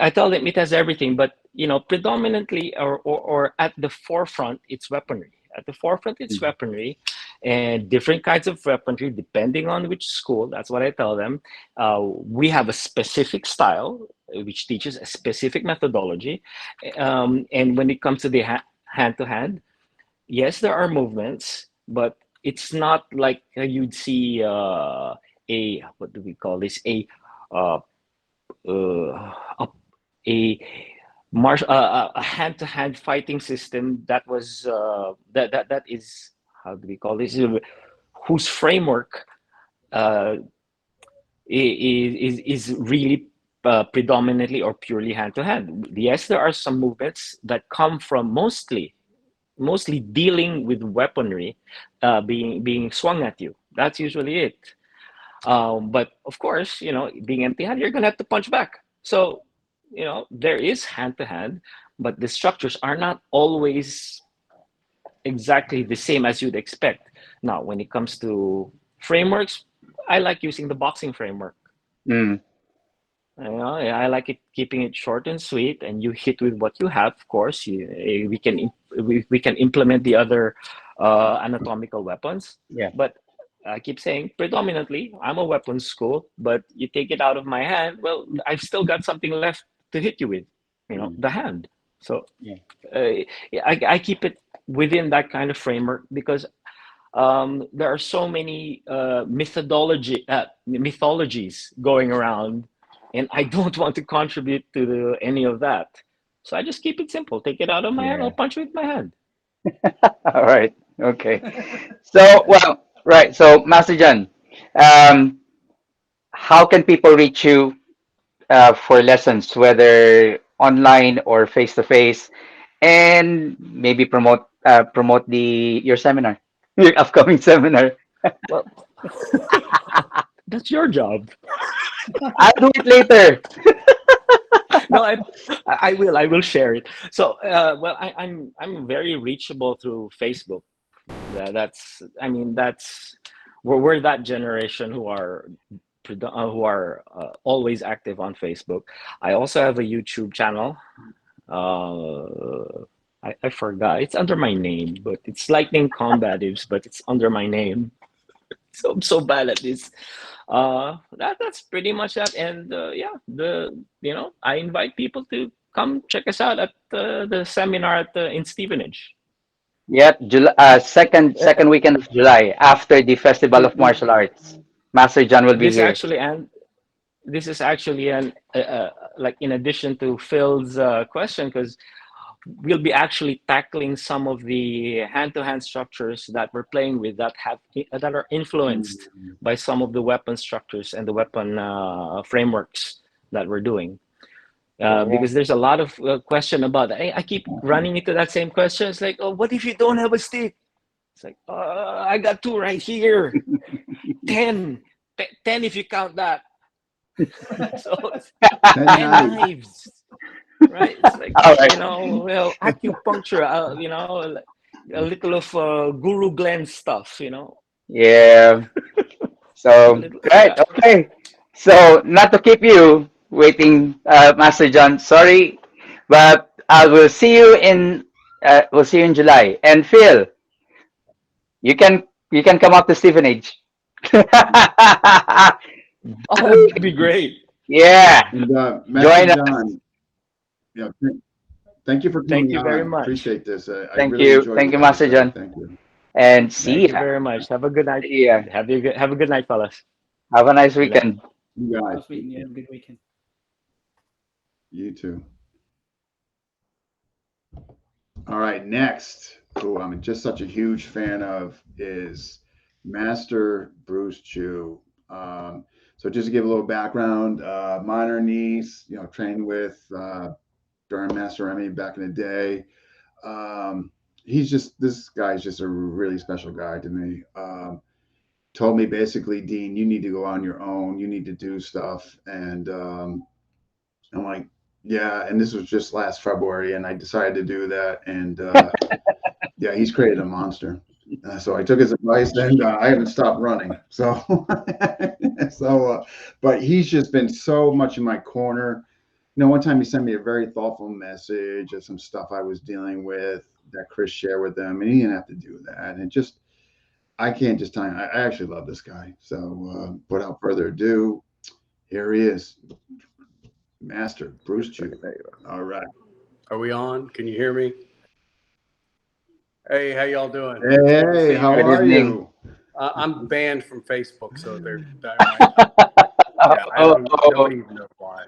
tell them it has everything, but you know, predominantly or at the forefront, it's weaponry. At the forefront, it's weaponry, and different kinds of weaponry depending on which school. That's what I tell them. We have a specific style which teaches a specific methodology, and when it comes to the hand to hand, yes, there are movements, but it's not like you'd see a what do we call this, uh, a a hand-to-hand fighting system that was that is, how do we call this, whose framework is really predominantly or purely hand-to-hand. Yes, there are some movements that come from mostly dealing with weaponry being swung at you. That's usually it. But of course, you know, being empty-handed, you're gonna have to punch back. So, you know, there is hand-to-hand, but the structures are not always exactly the same as you'd expect. Now, when it comes to frameworks, I like using the boxing framework. Mm. You know, I like it, keeping it short and sweet, and you hit with what you have. Of course, we can implement the other anatomical weapons. Yeah. But I keep saying, predominantly, I'm a weapons school. But you take it out of my hand, well, I've still got something left to hit you with. You know, the hand. So Yeah. I keep it within that kind of framework, because there are so many mythologies going around, and I don't want to contribute to any of that. So I just keep it simple. Take it out of my hand, I'll punch you with my hand. All right. Okay. So, well, right. So, Master John, um, how can people reach you for lessons, whether online or face to face, and maybe promote the your seminar, your upcoming seminar? Well, that's your job. I'll do it later. No, I will share it. So, well, I'm very reachable through Facebook. I mean, that's we're that generation who are always active on Facebook. I also have a YouTube channel. I forgot. It's under my name, but it's Lightning Combatives, but it's under my name. So I'm so bad at this. That's pretty much that. And yeah, I invite people to come check us out at the seminar in Stevenage. Yep, July, Uh, second weekend of July, after the Festival mm, of mm, Martial Arts. Master John will be this here. actually and this is actually an like in addition to Phil's question, because we'll be actually tackling some of the hand-to-hand structures that we're playing with that are influenced by some of the weapon structures and the weapon frameworks that we're doing. Because there's a lot of question about that. I keep running into that same question. It's like, oh, what if you don't have a stick? It's like, I got two right here. 10. 10 if you count that. So it's 10 10 knives. knives. Right? It's like, All right. well, acupuncture, a little of Guru Glenn stuff, Yeah. a So, little, right. yeah. Okay. So, not to keep you waiting, Master John. Sorry, but I will see you in. We'll see you in July. And Phil, you can come up to Stevenage. Oh, that'd be great. Yeah. And Master Join us. John, you know, thank you for Thank coming you very on. much. Appreciate this. I Thank really you. enjoyed Thank what you, you had to Master say. John. Thank you. And see Thank you ya. very much. Have a good night. See ya. Have a good night, fellas. Have a nice Good night. weekend. You guys, Last week, yeah, have a good weekend. you too. All right, next, who I'm just such a huge fan of is Master Bruce Chiu. So just to give a little background, minor niece, trained with during Master Remy back in the day. This guy's just a really special guy to me. Told me basically, Dean, you need to go on your own. You need to do stuff. And I'm like, yeah. And this was just last February, and I decided to do that. And yeah, he's created a monster. So I took his advice, and I haven't stopped running. So, but he's just been so much in my corner. One time he sent me a very thoughtful message of some stuff I was dealing with that Chris shared with them, and he didn't have to do that. And I can't just tell you, I actually love this guy. So, without further ado, here he is, Master Bruce Chiu. All right. Are we on? Can you hear me? Hey, how y'all doing? Hey, how Good are evening. you? I'm banned from Facebook, so yeah, I don't even know why.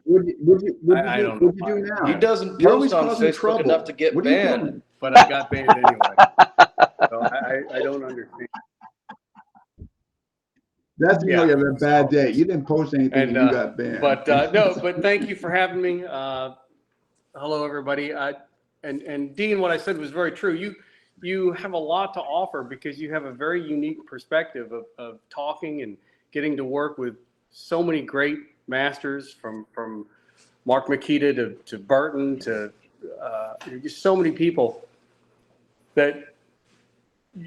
What I don't do know now? He doesn't You're post always on causing Facebook trouble. enough to get What are you banned. doing? But I got banned anyway. So I don't understand. That's you Yeah. have a bad day. You didn't post anything and you got banned. But no, but thank you for having me. Hello, everybody. And Dean, what I said was very true. You have a lot to offer because you have a very unique perspective of talking and getting to work with so many great masters from Mark Makita to Burton to just so many people that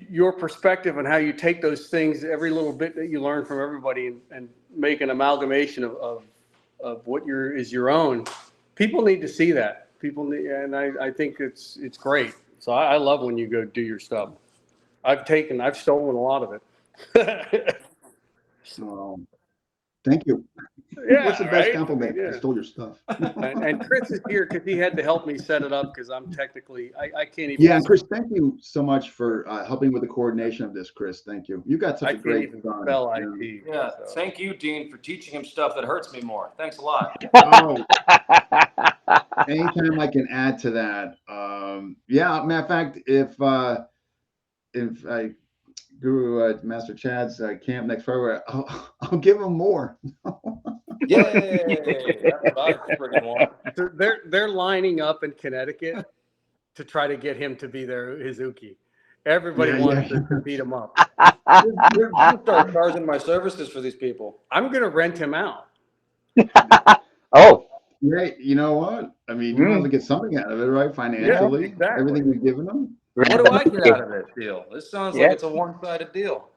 your perspective on how you take those things, every little bit that you learn from everybody and make an amalgamation of what is your own. People need to see that. People need, and I think it's great. So I love when you go do your stuff. I've stolen a lot of it. Thank you. Yeah, What's the best right? compliment? Yeah. I stole your stuff. And Chris is here because he had to help me set it up because I'm technically I can't even. Yeah, and Chris, thank you so much for helping with the coordination of this, Chris. Thank you. You got such I a can't great even son. spell IT. Yeah, so. thank you, Dean, for teaching him stuff that hurts me more. Thanks a lot. Oh, anytime I can add to that. Yeah, matter of fact, if if I Guru Master Chad's camp next February, I'll give him more. Yay! That's what I friggin' want. So they're lining up in Connecticut to try to get him to be their Hizuki. Everybody wants to beat him up. You're gonna start charging my services for these people. I'm going to rent him out. Oh, Yeah, you know what? I mean, you want to get something out of it, right? Financially, exactly. everything you've given them. What do I get out of this deal? This sounds like it's a one-sided deal.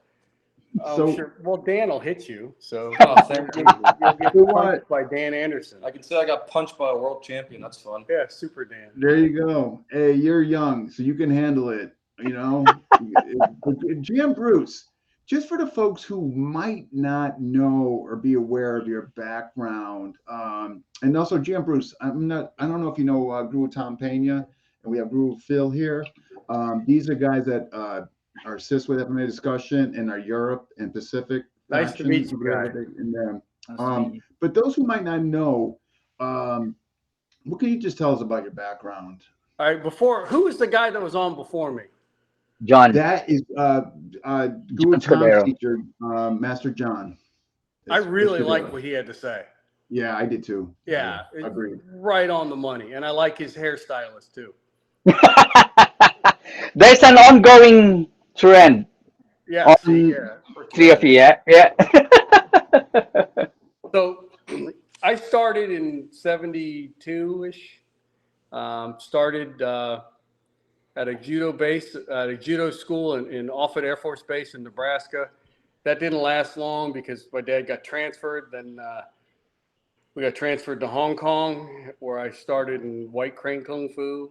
Oh, So- sure. Well, Dan will hit you. So Oh, thank you. you'll get So punched by Dan Anderson. I can say I got punched by a world champion. That's fun. Yeah, Super Dan. There you go. Hey, you're young, so you can handle it. You know, GM Bruce. Just for the folks who might not know or be aware of your background, and also GM Bruce. I don't know if you know Guru Tom Pena, and we have Guru Phil here. These are guys that are assist with FMA discussion and are Europe and Pacific. Nice to meet you guys. And them. But those who might not know, what can you just tell us about your background? All right, who was the guy that was on before me? John. That is Guru Tom's Scodero. teacher, Master John. I really Escudero. like what he had to say. Yeah, I did too. Yeah, it's agreed. right on the money. And I like his hairstylist too. There's an ongoing trend. Yeah, Three of you, yeah. So I started in 72-ish. Started at a judo base, at a judo school in Offutt Air Force Base in Nebraska. That didn't last long because my dad got transferred. Then we got transferred to Hong Kong, where I started in White Crane Kung Fu.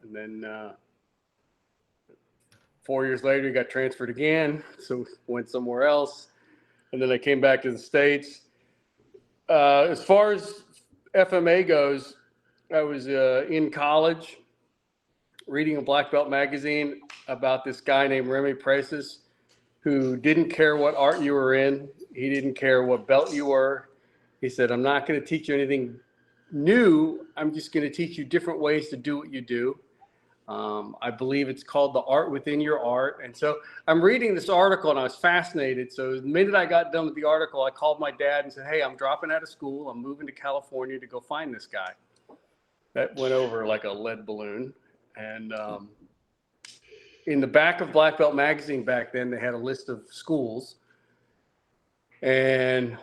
And then 4 years later, we got transferred again. So went somewhere else. And then I came back to the States. As far as FMA goes, I was in college reading a black belt magazine about this guy named Remy Presses, who didn't care what art you were in. He didn't care what belt you were. He said, I'm not going to teach you anything new. I'm just going to teach you different ways to do what you do. I believe it's called The Art Within Your Art. And so I'm reading this article and I was fascinated. So the minute I got done with the article, I called my dad and said, hey, I'm dropping out of school. I'm moving to California to go find this guy. That went over like a lead balloon. And in the back of Black Belt magazine back then, they had a list of schools. And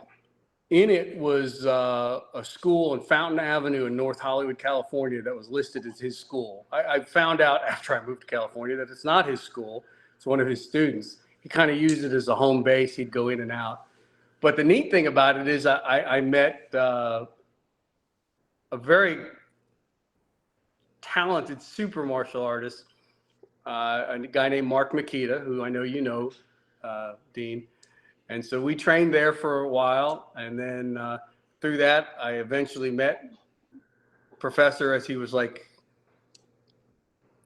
in it was a school in Fountain Avenue in North Hollywood, California, that was listed as his school. I found out after I moved to California that it's not his school. It's one of his students. He kind of used it as a home base. He'd go in and out. But the neat thing about it is I met a very talented super martial artist, a guy named Mark Makita, who I know you know, Dean. And so we trained there for a while. And then through that, I eventually met Professor, as he was like,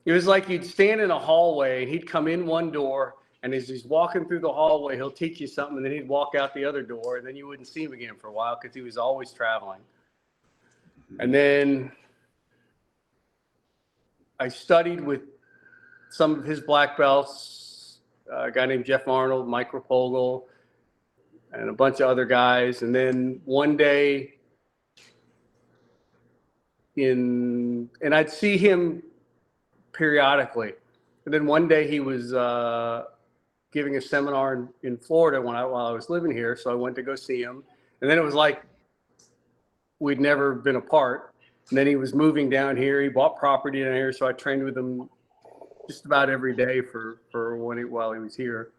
it was like you'd stand in a hallway and he'd come in one door, and as he's walking through the hallway, he'll teach you something, and then he'd walk out the other door, and then you wouldn't see him again for a while because he was always traveling. And then I studied with some of his black belts, a guy named Jeff Arnold, Mike Rapogel, and a bunch of other guys. And then one day and I'd see him periodically. And then one day he was giving a seminar in Florida while I was living here. So I went to go see him. And then it was like we'd never been apart. And then he was moving down here. He bought property down here. So I trained with him just about every day while he was here.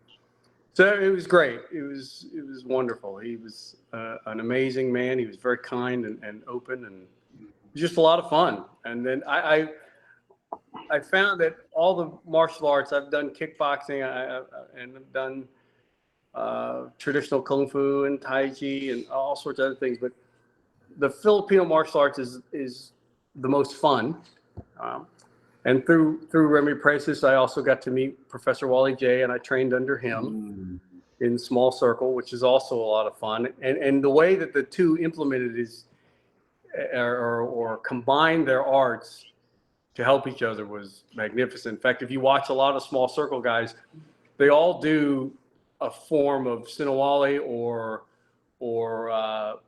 So it was great. It was wonderful. He was an amazing man. He was very kind and open, and just a lot of fun. And then I found that all the martial arts, I've done kickboxing, and I've done traditional kung fu and tai chi and all sorts of other things. But the Filipino martial arts is the most fun. And through Remy Presses, I also got to meet Professor Wally J, and I trained under him in small circle, which is also a lot of fun. And the way that the two implemented or combined their arts to help each other was magnificent. In fact, if you watch a lot of small circle guys, they all do a form of Sinawali or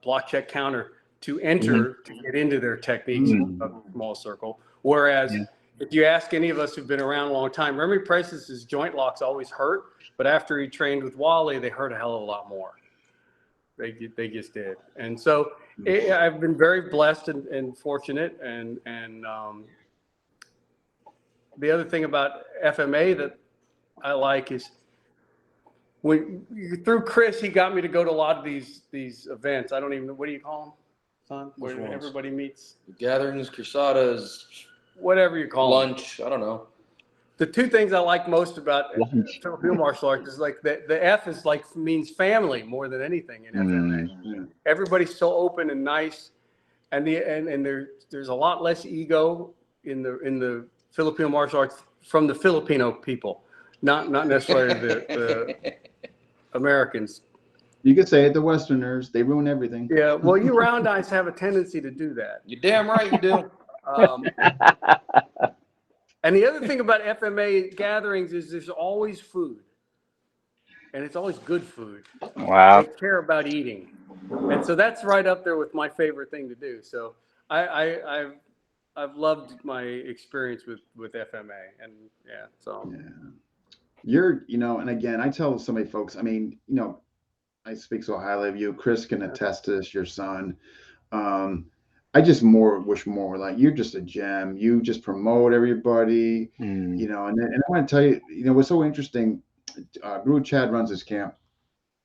block check counter to enter to get into their techniques of small circle. Whereas if you ask any of us who've been around a long time, Remy Price's joint locks always hurt, but after he trained with Wally, they hurt a hell of a lot more. They just did. And so I've been very blessed and fortunate. And the other thing about FMA that I like is when through Chris, he got me to go to a lot of these events. I don't even know, what do you call them, son? Where everybody meets? Gatherings, cruzadas, whatever you call lunch. I don't know. The two things I like most about Filipino martial arts is like the F is like means family more than anything in FMA. Everybody's so open and nice, and there's a lot less ego in the Filipino martial arts from the Filipino people, not necessarily the Americans. You could say it, the Westerners, they ruin everything. Yeah, well, you round eyes have a tendency to do that. You're damn right you do. And the other thing about FMA gatherings is there's always food, and it's always good food. Wow. They care about eating, and so that's right up there with my favorite thing to do. So I've loved my experience with FMA, and You're, and again, I tell so many folks, I mean, I speak so highly of you. Chris can attest to this, your son. I just wish more like you're just a gem. You just promote everybody, and I want to tell you, what's so interesting, Bruce Chad runs his camp.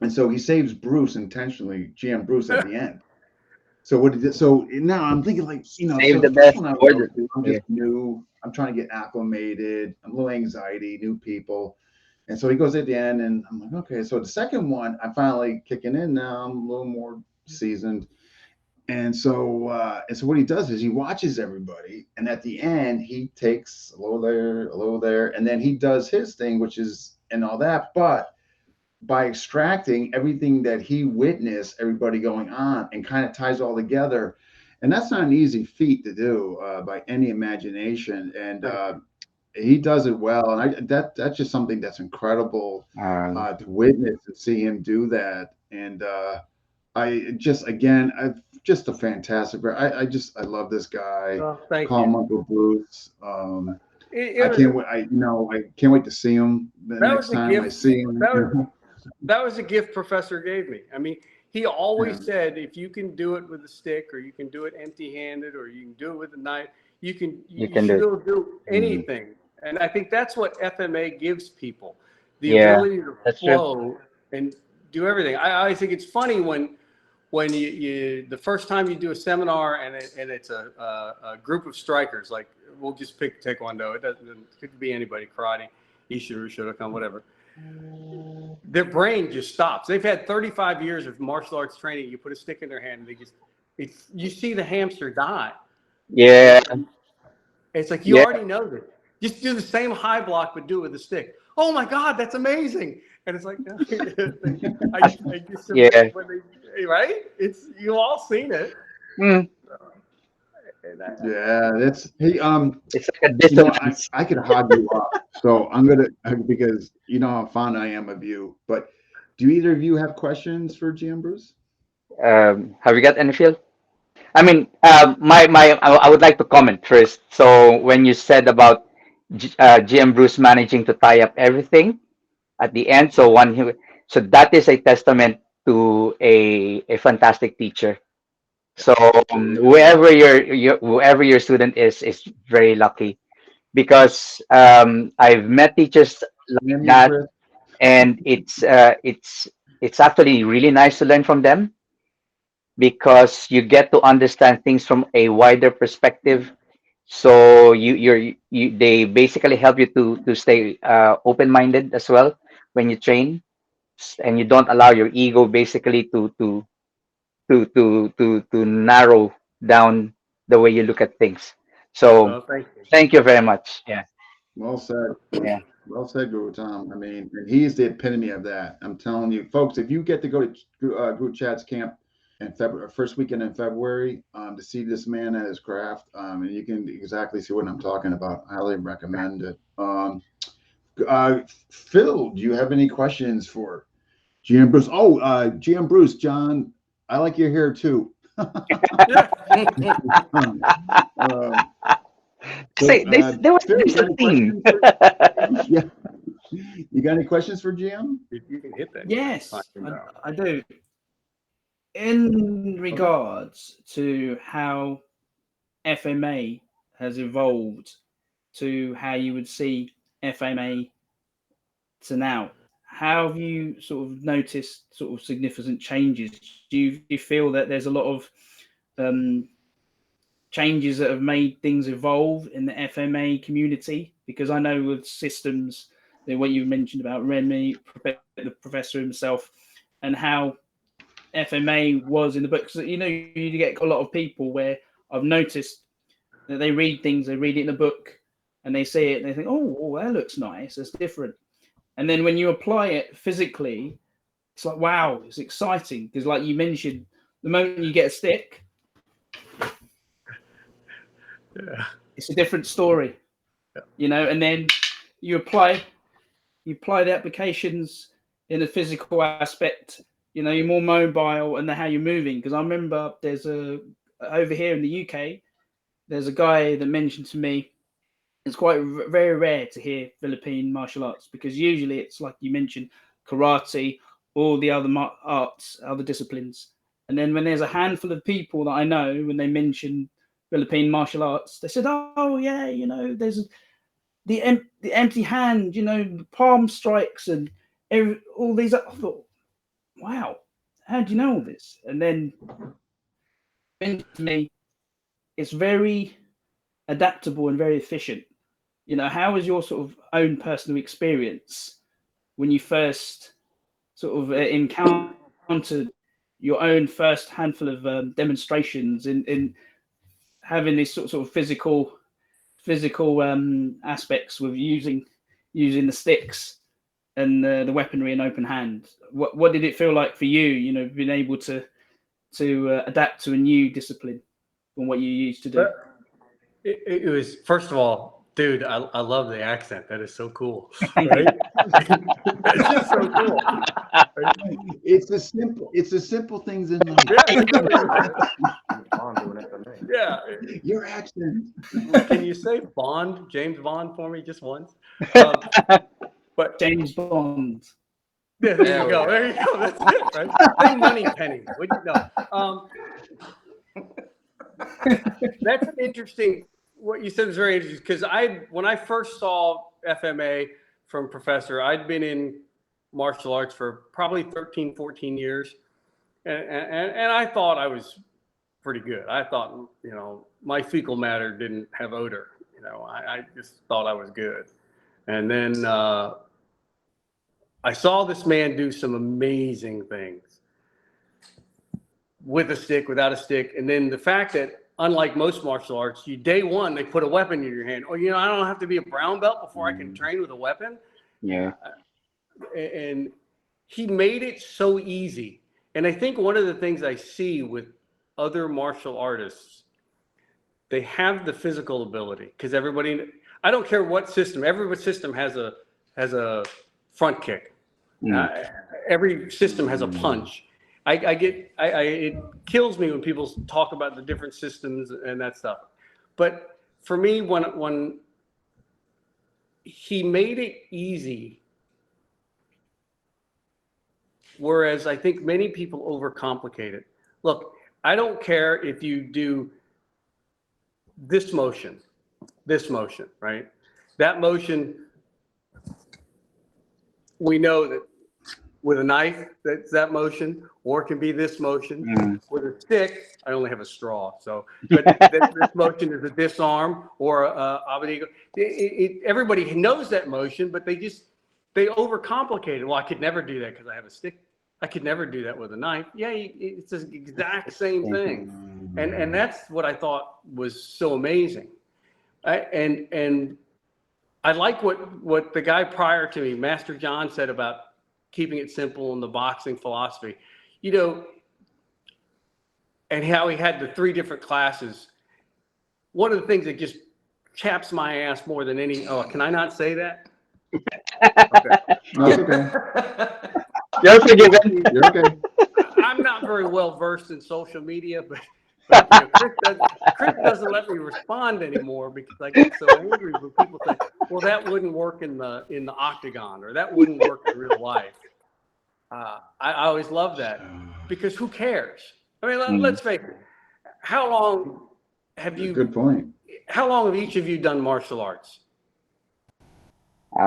And so he saves Bruce intentionally, GM Bruce at the end. So what he did, so now I'm thinking like, Save the best. I'm just new. I'm trying to get acclimated. I'm a little anxiety, new people. And so he goes at the end and I'm like, okay. So the second one, I'm finally kicking in now. I'm a little more seasoned. And so what he does is he watches everybody, and at the end he takes a little there, and then he does his thing, which is and all that. But by extracting everything that he witnessed, everybody going on, and kind of ties all together, and that's not an easy feat to do by any imagination. And he does it well, and that's just something that's incredible to witness and see him do that. And just a fantastic. I love this guy. Well, thank Call you. him Uncle Bruce. I can't wait. I can't wait to see him the next time I see him. That was a gift Professor gave me. I mean, he always said, if you can do it with a stick, or you can do it empty-handed, or you can do it with a knife, you can do anything. And I think that's what FMA gives people, the ability to flow and do everything. I think it's funny when you the first time you do a seminar and it's a group of strikers, like we'll just pick Taekwondo. It could be anybody, karate, Ishiru, Shotokan, whatever. Their brain just stops. They've had 35 years of martial arts training. You put a stick in their hand, and you see the hamster die. Yeah. It's like you already know this. Just do the same high block, but do it with a stick. Oh my God, that's amazing! And it's like, right? You all seen it. That's it's like a distance. I could hog you up, so I'm gonna, because you know how fond I am of you. But do either of you have questions for GM Bruce? Have you got any, Phil? I mean, I would like to comment first. So when you said about GM Bruce managing to tie up everything at the end, so that is a testament to a fantastic teacher. So whoever your student is very lucky, because I've met teachers like that, and it's actually really nice to learn from them, because you get to understand things from a wider perspective. So they basically help you to stay open-minded as well when you train, and you don't allow your ego basically to narrow down the way you look at things. So thank you very much. Yeah. Well said. Yeah. Well said, Guru Tom. I mean, and he's the epitome of that. I'm telling you, folks, if you get to go to Guru Chad's camp, in February, first weekend in February, to see this man at his craft. And you can exactly see what I'm talking about. Highly recommend it. Phil, do you have any questions for GM Bruce? Oh, GM Bruce, John, I like your hair too. Say, there's a theme. Yeah. You got any questions for GM? You can hit that. Yes, I do. In regards to how FMA has evolved to how you would see FMA to now, how have you sort of noticed sort of significant changes? Do you feel that there's a lot of changes that have made things evolve in the FMA community? Because I know with systems, what you mentioned about Remy, the professor himself, and how FMA was in the books. You know, you get a lot of people where I've noticed that they read things, they read it in a book, and they see it, and they think, "Oh, that looks nice. That's different." And then when you apply it physically, it's like, wow, it's exciting because, like you mentioned, the moment you get a stick, it's a different story, you know. And then you apply the applications in a physical aspect. You know, you're more mobile and how you're moving. Because I remember there's over here in the UK, there's a guy that mentioned to me, it's quite very rare to hear Philippine martial arts because usually it's like you mentioned, karate, all the other arts, other disciplines. And then when there's a handful of people that I know, when they mention Philippine martial arts, they said, "Oh yeah, you know, there's the empty hand, you know, the palm strikes and all these." I thought, wow, how do you know all this? And then to me, it's very adaptable and very efficient. You know, how was your sort of own personal experience when you first sort of encountered your own first handful of demonstrations in having this sort of physical aspects with using the sticks and the weaponry in open hand? What did it feel like for you? You know, being able to adapt to a new discipline from what you used to do. It was, first of all, dude, I love the accent. That is so cool. Right? It's just so cool. It's the simple things in life. Yeah. Your accent. Can you say Bond, James Bond for me just once? But James Bond. Yeah, there you go. There you go. That's it, right? Say Money Penny. Would you know? That's an interesting. What you said is very interesting because when I first saw FMA from Professor, I'd been in martial arts for probably 13, 14 years, and I thought I was pretty good. I thought, you know, my fecal matter didn't have odor. You know, I just thought I was good, and then I saw this man do some amazing things with a stick, without a stick, and then the fact that, unlike most martial arts, day one, they put a weapon in your hand. Oh, you know, I don't have to be a brown belt before I can train with a weapon. Yeah. And he made it so easy. And I think one of the things I see with other martial artists, they have the physical ability because I don't care what system, every system has a front kick. Every system has a punch. It kills me when people talk about the different systems and that stuff. But for me, when he made it easy, whereas I think many people overcomplicate it. Look, I don't care if you do this motion, right? That motion, we know that with a knife, that's that motion, or it can be this motion. With a stick, I only have a straw, but this motion is a disarm or a abanigo. Everybody knows that motion, but they overcomplicate it. Well, I could never do that because I have a stick. I could never do that with a knife. Yeah, it's the exact same thing, and that's what I thought was so amazing. And I like what the guy prior to me, Master John, said about keeping it simple in the boxing philosophy. You know, and how he had the 3 different classes. One of the things that just chaps my ass more than any. Oh, can I not say that? Okay. No, it's okay. You're forgiven. You're okay. I'm not very well versed in social media, but Chris doesn't let me respond anymore because I get so angry when people say, "Well, that wouldn't work in the octagon," or "That wouldn't work in real life." I always love that because who cares? I mean, let's face it. How long have you? Good point. How long have each of you done martial arts?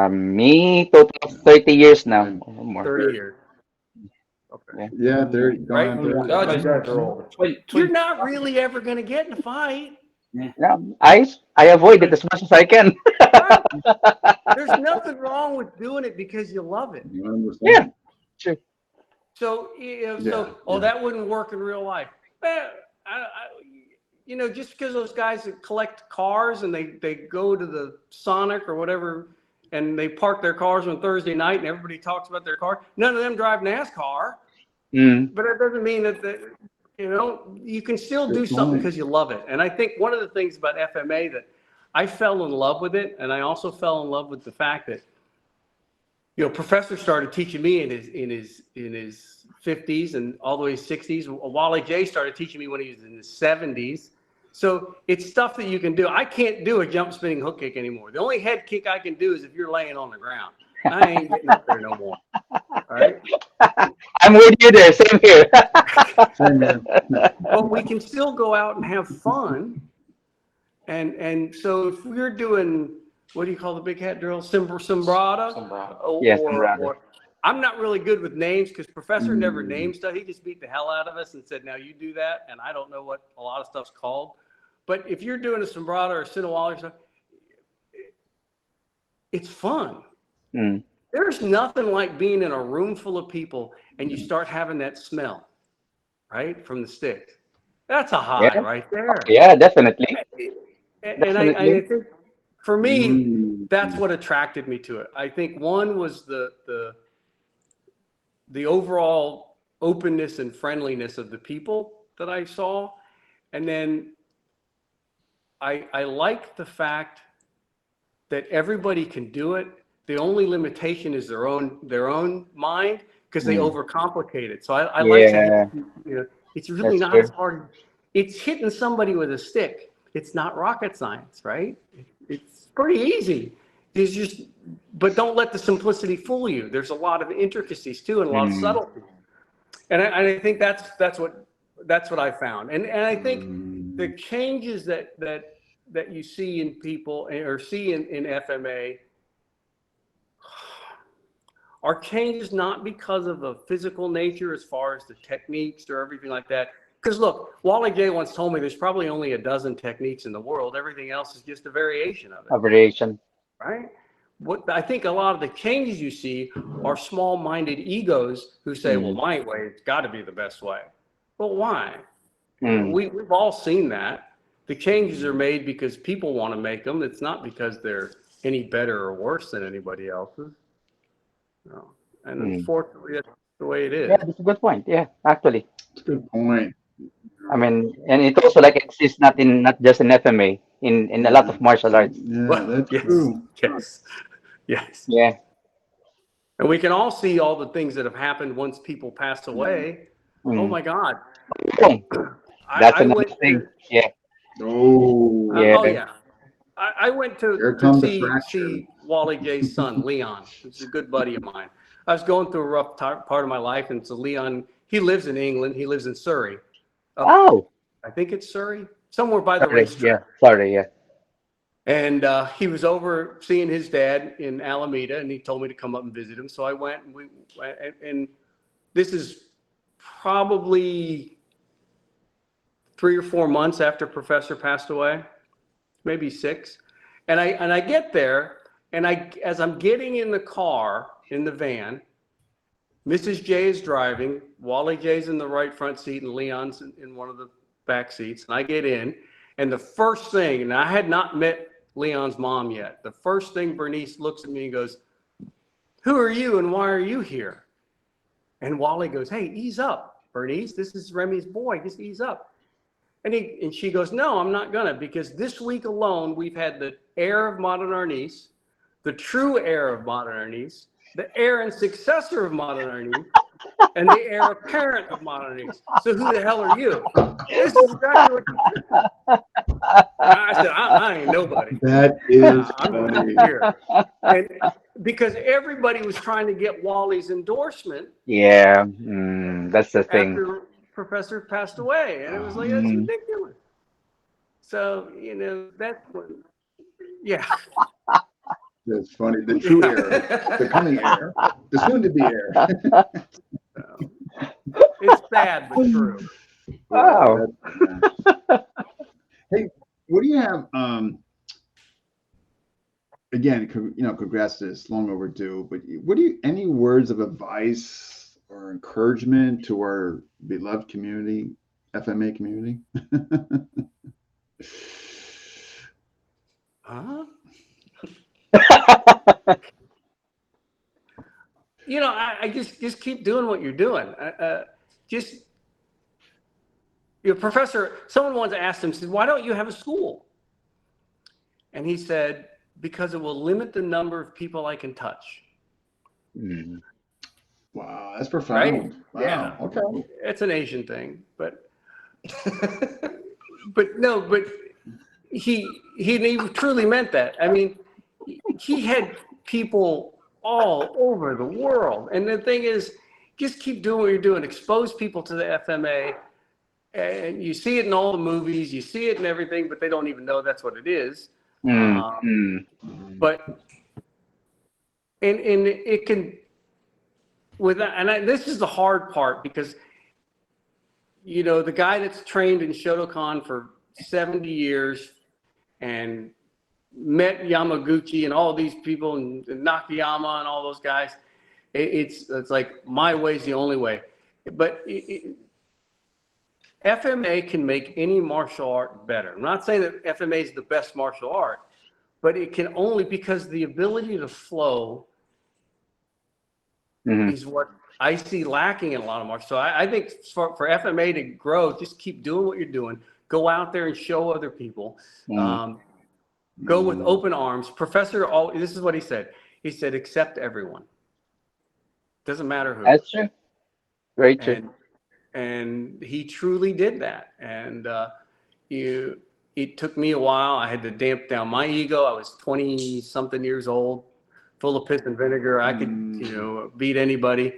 Me, total of 30 years now. Or more. 30 years. Okay. Yeah, they're Right? going on Oh, 30. you guys are old. You're not really ever going to get in a fight. Yeah, I avoid it as much as I can. There's nothing wrong with doing it because you love it. You understand? Yeah, sure. So, that wouldn't work in real life. Just because those guys that collect cars and they go to the Sonic or whatever and they park their cars on Thursday night and everybody talks about their car, none of them drive NASCAR. But it doesn't mean that you can still do something because you love it. And I think one of the things about FMA that I fell in love with it, and I also fell in love with the fact that Professor started teaching me in his 50s and all the way 60s. Wally J started teaching me when he was in his 70s. So it's stuff that you can do. I can't do a jump spinning hook kick anymore. The only head kick I can do is if you're laying on the ground. I ain't getting up there no more. All right. I'm with you there. Same here. Same here. But we can still go out and have fun. And so if we're doing, what do you call the big hat drill? Sombrada? Yes, Or I'm not really good with names because Professor never named stuff. He just beat the hell out of us and said, now you do that. And I don't know what a lot of stuff's called. But if you're doing a Sombrada or a Sinawali or something, it's fun. There's nothing like being in a room full of people and you start having that smell, right, from the stick. That's a high right there. Yeah, definitely. And I think for me, that's what attracted me to it. I think one was the overall openness and friendliness of the people that I saw. And then I like the fact that everybody can do it. The only limitation is their own mind because they overcomplicate it. So I like to, it's really not as hard. It's hitting somebody with a stick. It's not rocket science, right? It's pretty easy. But don't let the simplicity fool you. There's a lot of intricacies too and a lot of subtlety. And I think that's what I found. And I think the changes that you see in people or see in FMA are changes not because of the physical nature as far as the techniques or everything like that. Because look, Wally J once told me there's probably only a dozen techniques in the world. Everything else is just a variation of it. A variation. Right? What I think a lot of the changes you see are small-minded egos who say, well, my way, it's got to be the best way. Well, why? We've all seen that. The changes are made because people want to make them. It's not because they're any better or worse than anybody else's. No. And unfortunately, that's the way it is. Yeah, that's a good point. Yeah, actually. That's a good point. I mean, and it also exists not just in FMA, in a lot of martial arts. Yeah, that's true. Yes. Yeah. And we can all see all the things that have happened once people pass away. Oh my God. That's another thing. Yeah. Oh. Yeah. I went to see Wally J's son, Leon. He's a good buddy of mine. I was going through a rough part of my life, and so Leon, he lives in England. He lives in Surrey. I think it's Surrey, somewhere by the racetrack. Yeah, sorry, yeah. And he was over seeing his dad in Alameda, and he told me to come up and visit him. So I went, and this is probably 3 or 4 months after Professor passed away, maybe 6. And I get there, and as I'm getting in the car, in the van, Mrs. J is driving, Wally J's in the right front seat, and Leon's in one of the back seats. And I get in, and the first thing, and I had not met Leon's mom yet. The first thing, Bernice looks at me and goes, "Who are you and why are you here?" And Wally goes, "Hey, ease up, Bernice. This is Remy's boy. Just ease up." And she goes, no, I'm not gonna, because this week alone, we've had the heir of modern Arnis, the true heir of modern Arnis, the heir and successor of modern Arnis, and the heir apparent of modern Arnis. So who the hell are you? This is exactly what you said. I said, I ain't nobody. That is I'm funny. here. And because everybody was trying to get Wally's endorsement Yeah, that's the thing. after Professor passed away. And it was like, that's Mm. ridiculous. So, that's when, yeah. That's funny. The true heir, the coming heir, the soon-to-be heir. It's sad, but true. Wow. Hey, what do you have? Again, congrats to this, long overdue. But what do you? Any words of advice or encouragement to our beloved community, FMA community? Huh? I just keep doing what you're doing. Your professor, someone once asked him, said, why don't you have a school? And he said, because it will limit the number of people I can touch. Mm. Wow, that's profound. Right? Wow. Yeah. Okay. It's an Asian thing, but he truly meant that. I mean, he had people all over the world. And the thing is, just keep doing what you're doing. Expose people to the FMA. And you see it in all the movies. You see it in everything, but they don't even know that's what it is. But and it can, this is the hard part, because the guy that's trained in Shotokan for 70 years and met Yamaguchi and all these people and Nakayama and all those guys, it's like my way's the only way. But FMA can make any martial art better. I'm not saying that FMA is the best martial art, but it can only, because the ability to flow is what I see lacking in a lot of martial. So I think for FMA to grow, just keep doing what you're doing. Go out there and show other people. Go with open arms. Professor, this is what he said. He said, accept everyone. Doesn't matter who. That's true. Very true. And he truly did that. And it took me a while. I had to damp down my ego. I was 20-something years old, full of piss and vinegar. I could, beat anybody.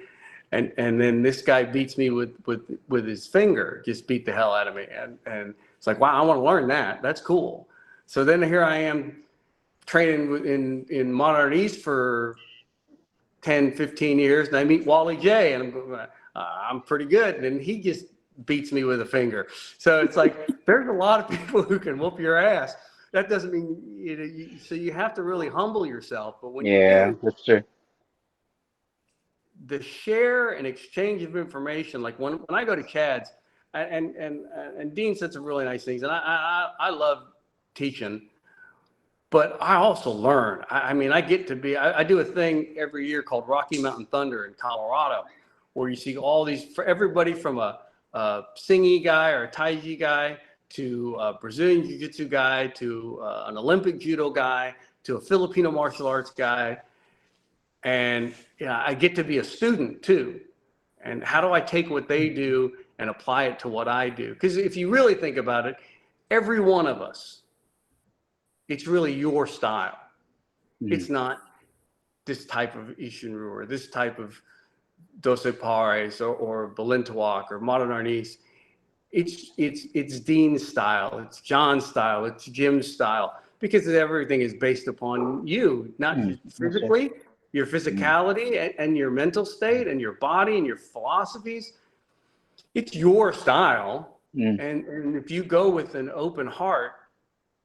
And then this guy beats me with his finger, just beat the hell out of me. And it's like, wow, I want to learn that. That's cool. So then here I am training in Modern East for 10, 15 years. And I meet Wally J, and I'm pretty good. And he just beats me with a finger. So it's like, there's a lot of people who can whoop your ass. That doesn't mean, so you have to really humble yourself. But when you do, that's true. The share and exchange of information, like when I go to CADS, and Dean said some really nice things, and I love teaching, but I also learn. I get to be, I do a thing every year called Rocky Mountain Thunder in Colorado, where you see all these, for everybody from a Singi guy or a Taiji guy to a Brazilian Jiu-Jitsu guy to an Olympic Judo guy to a Filipino martial arts guy. And I get to be a student too. And how do I take what they do and apply it to what I do? Because if you really think about it, every one of us, it's really your style. It's not this type of Ishinru or this type of Dose Pares or Balintawak or Modern Arnis. It's Dean's style, it's John's style, it's Jim's style, because everything is based upon you, not just physically, your physicality and your mental state and your body and your philosophies. It's your style. And if you go with an open heart,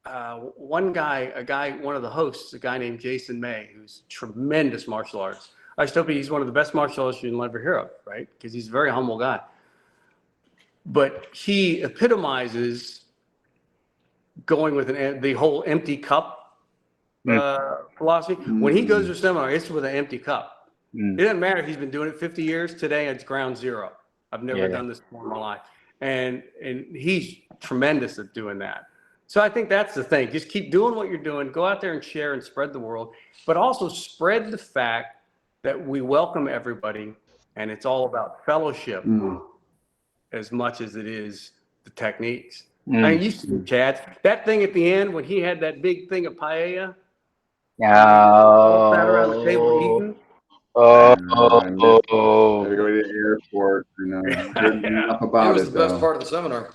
one of the hosts, a guy named Jason May, who's tremendous martial arts. I just hope he's one of the best martial artists you'll ever hear of, right? Because he's a very humble guy. But he epitomizes going with the whole empty cup philosophy. When he goes to a seminar, it's with an empty cup. It doesn't matter if he's been doing it 50 years. Today, it's ground zero. I've never done this before in my life. And he's tremendous at doing that. So I think that's the thing. Just keep doing what you're doing. Go out there and share and spread the world, but also spread the fact that we welcome everybody, and it's all about fellowship as much as it is the techniques. I mean, you see, Chad, that thing at the end when he had that big thing of paella, all sat around the table eating. I know, I had to go to the airport. Heard Yeah. enough It about was it, the best though. part of the seminar.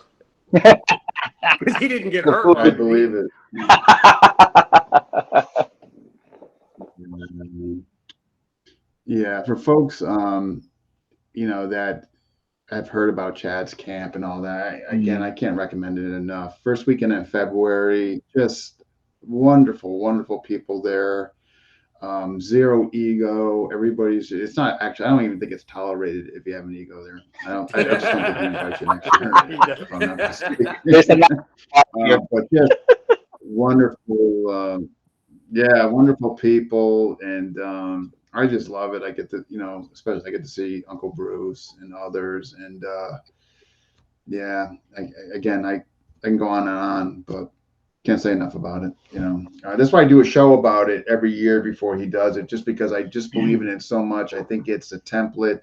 Because he didn't get hurt. I believe it. Yeah, for folks, that have heard about Chad's camp and all that. Again, I can't recommend it enough. First weekend in February, just wonderful, wonderful people there. Zero ego. It's not actually, I don't even think it's tolerated if you have an ego there. I just don't think we invite you next year. If I'm not mistaken. There's another But just wonderful, wonderful people. And I just love it. I get to, especially I get to see Uncle Bruce and others. And I can go on and on, but can't say enough about it. That's why I do a show about it every year before he does it, just because I just believe in it so much. I think it's a template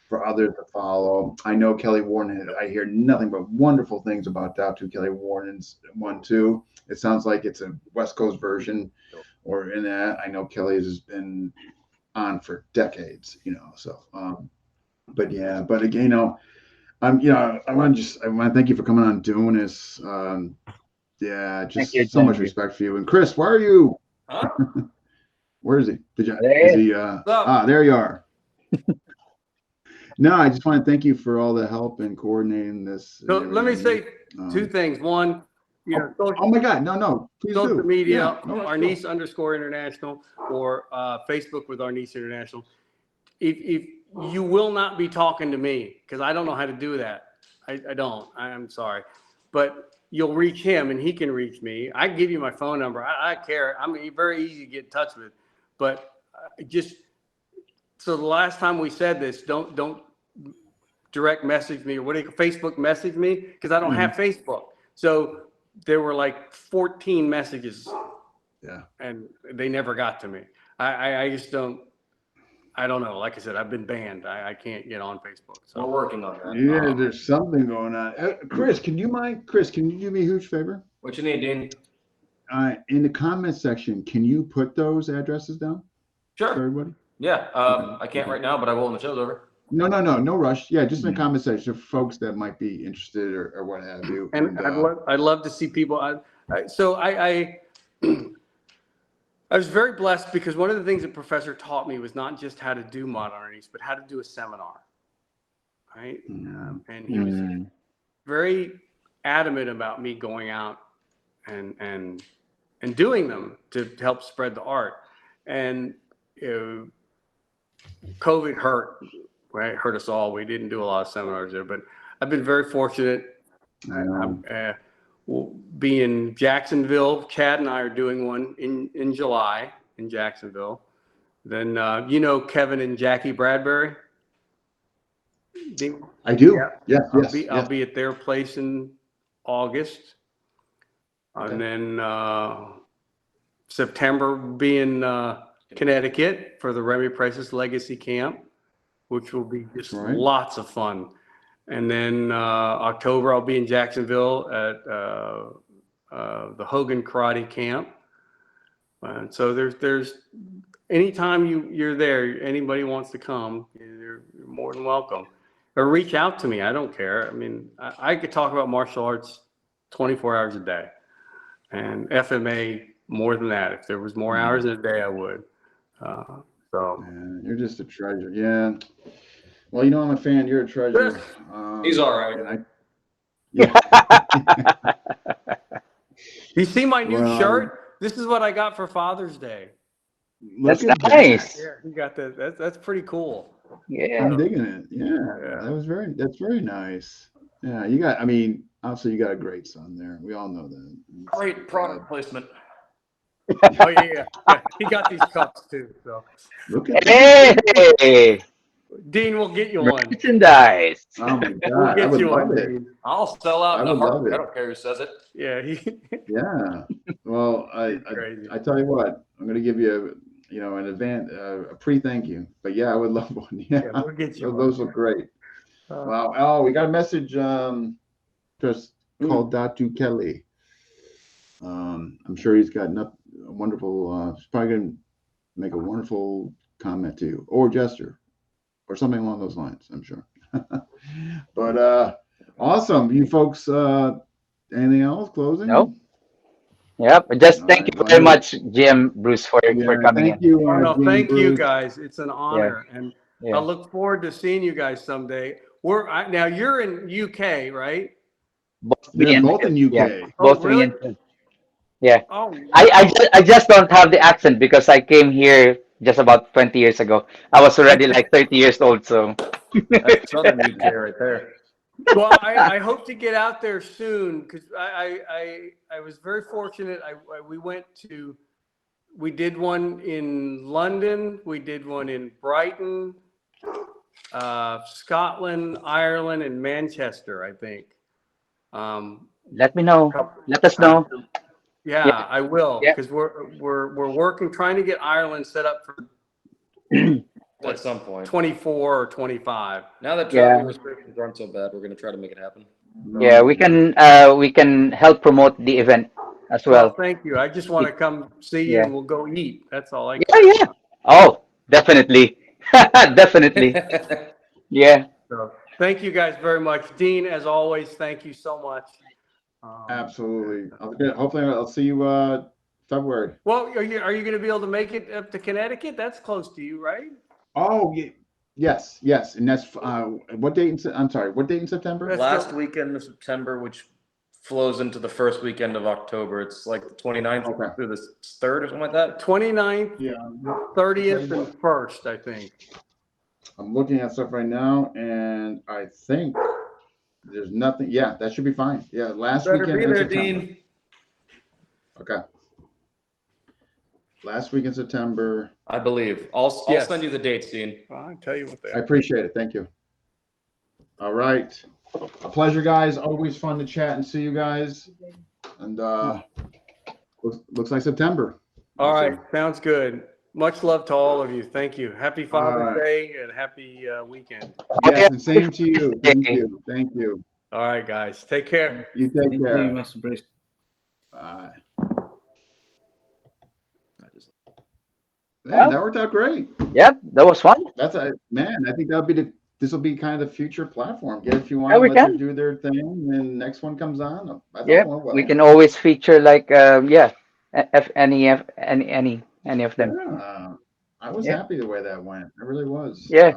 for others to follow. I know Kelly Warren, I hear nothing but wonderful things about Dr. Kelly Warren's one, too. It sounds like it's a West Coast version or in that. I know Kelly's has been on for decades, so, but again, I want to thank you for coming on and doing this. Just you, so much Jim. respect for you. And Chris, where are you? Huh? Where is he? There. Is he? up? There you are. No, I just want to thank you for all the help in coordinating this. So let me say two things. One, Oh my God, no, please social do. media, Yeah, no, Arnice _international, or Facebook with Arnice International. If you will not be talking to me, because I don't know how to do that. I don't. I'm sorry, but you'll reach him and he can reach me. I can give you my phone number. I care. I'm very easy to get in touch with, but just so the last time we said this, don't direct message me or Facebook message me, because I don't have Facebook. So there were like 14 messages. Yeah. And they never got to me. I just don't. I don't know. Like I said, I've been banned. I can't get on Facebook. So We're working on that. Yeah, there's something going on. Chris, can you do me a huge favor? What you need, Dean? In the comment section, can you put those addresses down for Sure. everybody? Yeah. I can't right now, but I will when the show's over. No rush. Yeah, just in the comment section for folks that might be interested or what have you. and I'd love to see people. I was very blessed because one of the things that Professor taught me was not just how to do modern Arnice, but how to do a seminar. Right. And he was very adamant about me going out and doing them to help spread the art. And COVID hurt, right? Hurt us all. We didn't do a lot of seminars there, but I've been very fortunate. We'll be in Jacksonville. Chad and I are doing one in July in Jacksonville. Then Kevin and Jackie Bradbury. I do. Yeah. Yes. I'll be at their place in August. Okay. And then September be in Connecticut for the Remy Price's Legacy Camp, which will be just lots of fun. And then October, I'll be in Jacksonville at the Hogan Karate Camp. And so there's anytime you're there, anybody wants to come, you're more than welcome. Or reach out to me. I don't care. I mean, I could talk about martial arts 24 hours a day. And FMA more than that. If there was more hours in a day, I would. Man, you're just a treasure. Yeah. Well, I'm a fan. You're a treasure. He's all right. You see my new shirt? This is what I got for Father's Day. That's nice. Yeah, you got that. That's pretty cool. Yeah. I'm digging it. Yeah. That's very nice. Yeah. Obviously you got a great son there. We all know that. Great product placement. Oh yeah. He got these cups too. So look at that. Hey. Dean, we'll get you one. Merchandise. Oh my We'll God, I get would you love one, it. Dean. I'll sell out I in a would love heartbeat. I it. don't care who says it. Yeah, Yeah. Well, he's crazy. I tell you what, I'm going to give you an advance, a pre thank you. But yeah, I would love one. Yeah, Yeah, we'll get you those one. look great. Uh, Wow. Oh, we got a message just called Datu Kelly. I'm sure he's got a wonderful. He's probably going to make a wonderful comment to you or gesture or something along those lines. I'm sure. But awesome, you folks. Anything else? Closing? No. Yep. Just All thank right. you Well, very much, Jim Bruce, for yeah. coming Thank in. you, Oh, no, Jim thank you Bruce. guys. It's an honor, and I Yeah. look forward to seeing you guys someday. Now you're in UK, right? Both me They're and both Phil. in Yeah. UK. Oh, Both me really? and Phil. Yeah. Oh, I wow. I just don't have the accent because I came here just about 20 years ago. I was already like 30 years old, so. That's Southern UK right there. Well, I hope to get out there soon because I was very fortunate. We did one in London, we did one in Brighton, Scotland, Ireland, and Manchester, I think. Let me know. Let us know. Yeah, I will Yeah. because we're working trying to get Ireland set up for At some point. 24 or 25. Now that Yeah. travel restrictions aren't so bad, we're going to try to make it happen. Yeah, we can help promote the event as Well, well. thank you. I just want to come see you Yeah. and we'll go eat. That's all I Yeah, care yeah. about. Oh, definitely. Definitely. Yeah. So, thank you guys very much. Dean, as always, thank you so much. Absolutely. Hopefully, I'll see you February. Well, are you going to be able to make it up to Connecticut? That's close to you, right? Oh, yes, and that's what date? I'm sorry. What date in September? That's Last weekend of September, which flows into the first weekend of October. It's like the 29th Okay. through the 3rd or something like that. 29th, Yeah. 30th, and 1st, I think. I'm looking at stuff right now, and I think there's nothing. Yeah, that should be fine. Yeah, last Better weekend be in there, September. Dean. Okay. Last week in September. I believe. I'll Yes. send you the dates, Dean. Well, I'll tell you what they I are. appreciate it. Thank you. All right. A pleasure, guys. Always fun to chat and see you guys. And looks like September. All right, sounds good. Much love to all of you. Thank you. Happy Father's right. Day and happy weekend. Yes, and same to you. Thank you. Thank you. All right, guys. Take care. You take Thank you, care. Mr. Bruce. Bye. Man, that worked out great. Yep, that was fun. Man. I think this will be kind of the future platform. Get a few on, Yeah, we let them can. do their thing, and then next one comes on. I thought Yeah, it went well. we can always feature like any of them. Yeah, I was Yeah. happy the way that went. I really was. Yeah.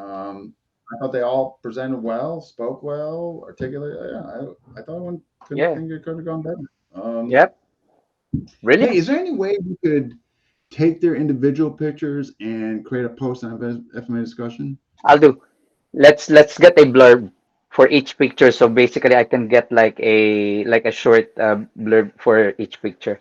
I thought they all presented well, spoke well, articulated. Yeah, I thought one Yeah. think it could have gone better. Yep. Really? Hey, is there any way we could take their individual pictures and create a post on FMA discussion? I'll do. Let's get a blurb for each picture. So basically, I can get like a short blurb for each picture,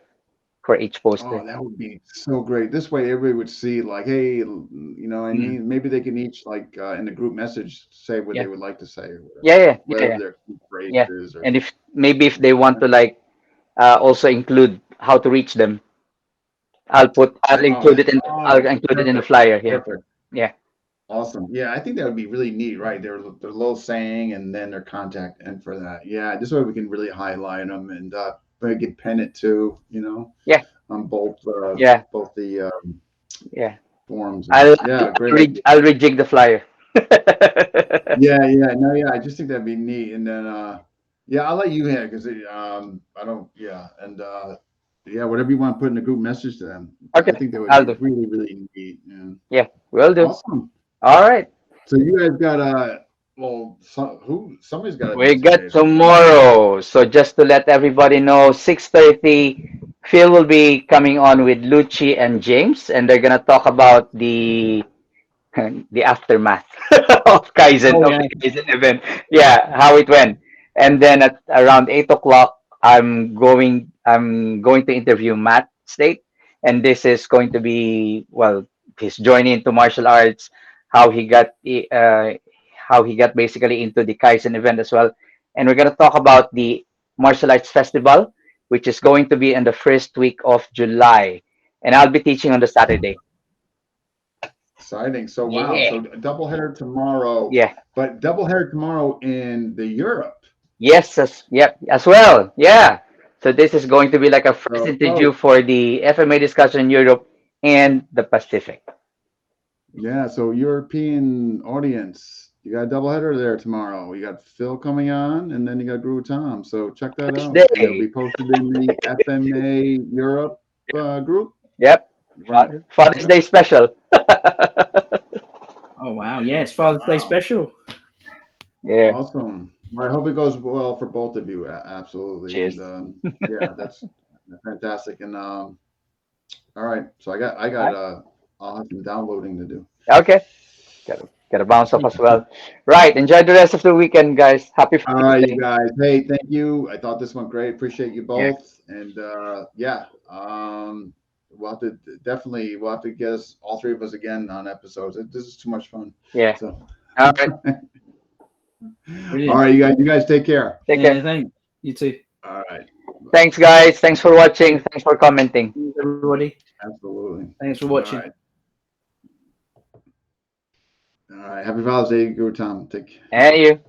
for each poster. Oh, that would be so great. This way, everybody would see, like, hey, I mean, maybe they can each, like, in the group message, say what Yeah. they would like to say, or whatever, Yeah. whatever their key phrase Yeah. is. Or, And if they want to like also include how to reach them, I'll include it in the flyer. Yeah. Perfect. Yeah. Awesome. Yeah, I think that would be really neat, right? Their little saying and then their contact and for that. Yeah, this way we can really highlight them and we can pin it too, Yeah. on both Yeah. both the Yeah. forums. I'll Great. I'll rejig the flyer. Yeah. I just think that'd be neat. And then I'll let you hit because I don't. Yeah, and whatever you want to put in the group message to them. Okay, I think that would I'll be do. really, really neat. Yeah. Yeah, will do. Awesome. All right. So you guys got somebody's got We got tomorrow. So just to let everybody know, 6:30, Phil will be coming on with Lucci and James, and they're gonna talk about the aftermath of the Kaizen event. Yeah, how it went. And then at around 8 o'clock, I'm going to interview Matt State, and this is going to be, well, he's joining into martial arts. how he got basically into the Kaizen event as well. And we're gonna talk about the martial arts festival, which is going to be in the first week of July, and I'll be teaching on the Saturday. Exciting. So wow. Yeah. So doubleheader tomorrow. Yeah. But doubleheader tomorrow in the Europe. Yes. As well. Yeah. So this is going to be like a first interview for the FMA discussion in Europe and the Pacific. Yeah. So European audience, you got a doubleheader there tomorrow. You got Phil coming on, and then you got Guru Tom. So check that out. Day. And it'll be posted in the FMA Europe group. Yep. Father's Day special. Oh wow! Yes, Father's Day special. Yeah. Awesome. Well, I hope it goes well for both of you. Absolutely. Cheers. And yeah, that's fantastic. And all right. So I'll have some downloading to do. Okay. Gotta bounce off as well. Right. Enjoy the rest of the weekend, guys. Happy All Father's right, Day. you guys. Hey, thank you. I thought this went great. Appreciate you both. Yeah. And we'll have to get us all three of us again on episodes. This is too much fun. Yeah. So. All right. All right, you guys take care. Take care. Thanks. You too. All right. Thanks, guys. Thanks for watching. Thanks for commenting. Thanks, everybody. Absolutely. Thanks for watching. All right. Happy Father's Day, Guru Tom. And you.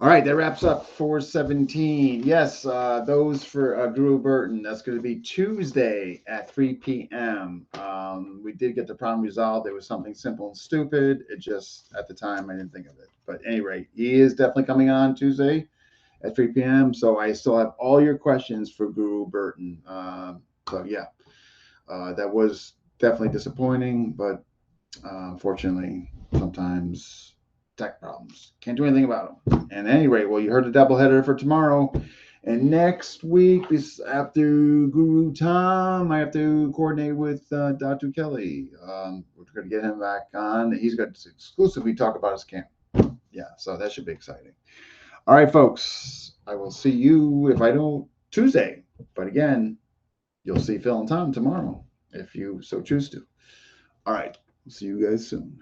All right, that wraps up 417. Yes, those for Guru Burton. That's going to be Tuesday at 3 p.m. We did get the problem resolved. It was something simple and stupid. It just, at the time, I didn't think of it. But anyway, he is definitely coming on Tuesday at 3 p.m. So I still have all your questions for Guru Burton. So yeah, that was definitely disappointing, but unfortunately, sometimes tech problems. Can't do anything about them. And anyway, well, you heard the doubleheader for tomorrow. And next week, after Guru Tom, I have to coordinate with Dr. Kelly. We're going to get him back on. He's going to exclusively talk about his camp. Yeah, so that should be exciting. All right, folks. I will see you, if I don't, Tuesday. But again, you'll see Phil and Tom tomorrow, if you so choose to. All right. See you guys soon.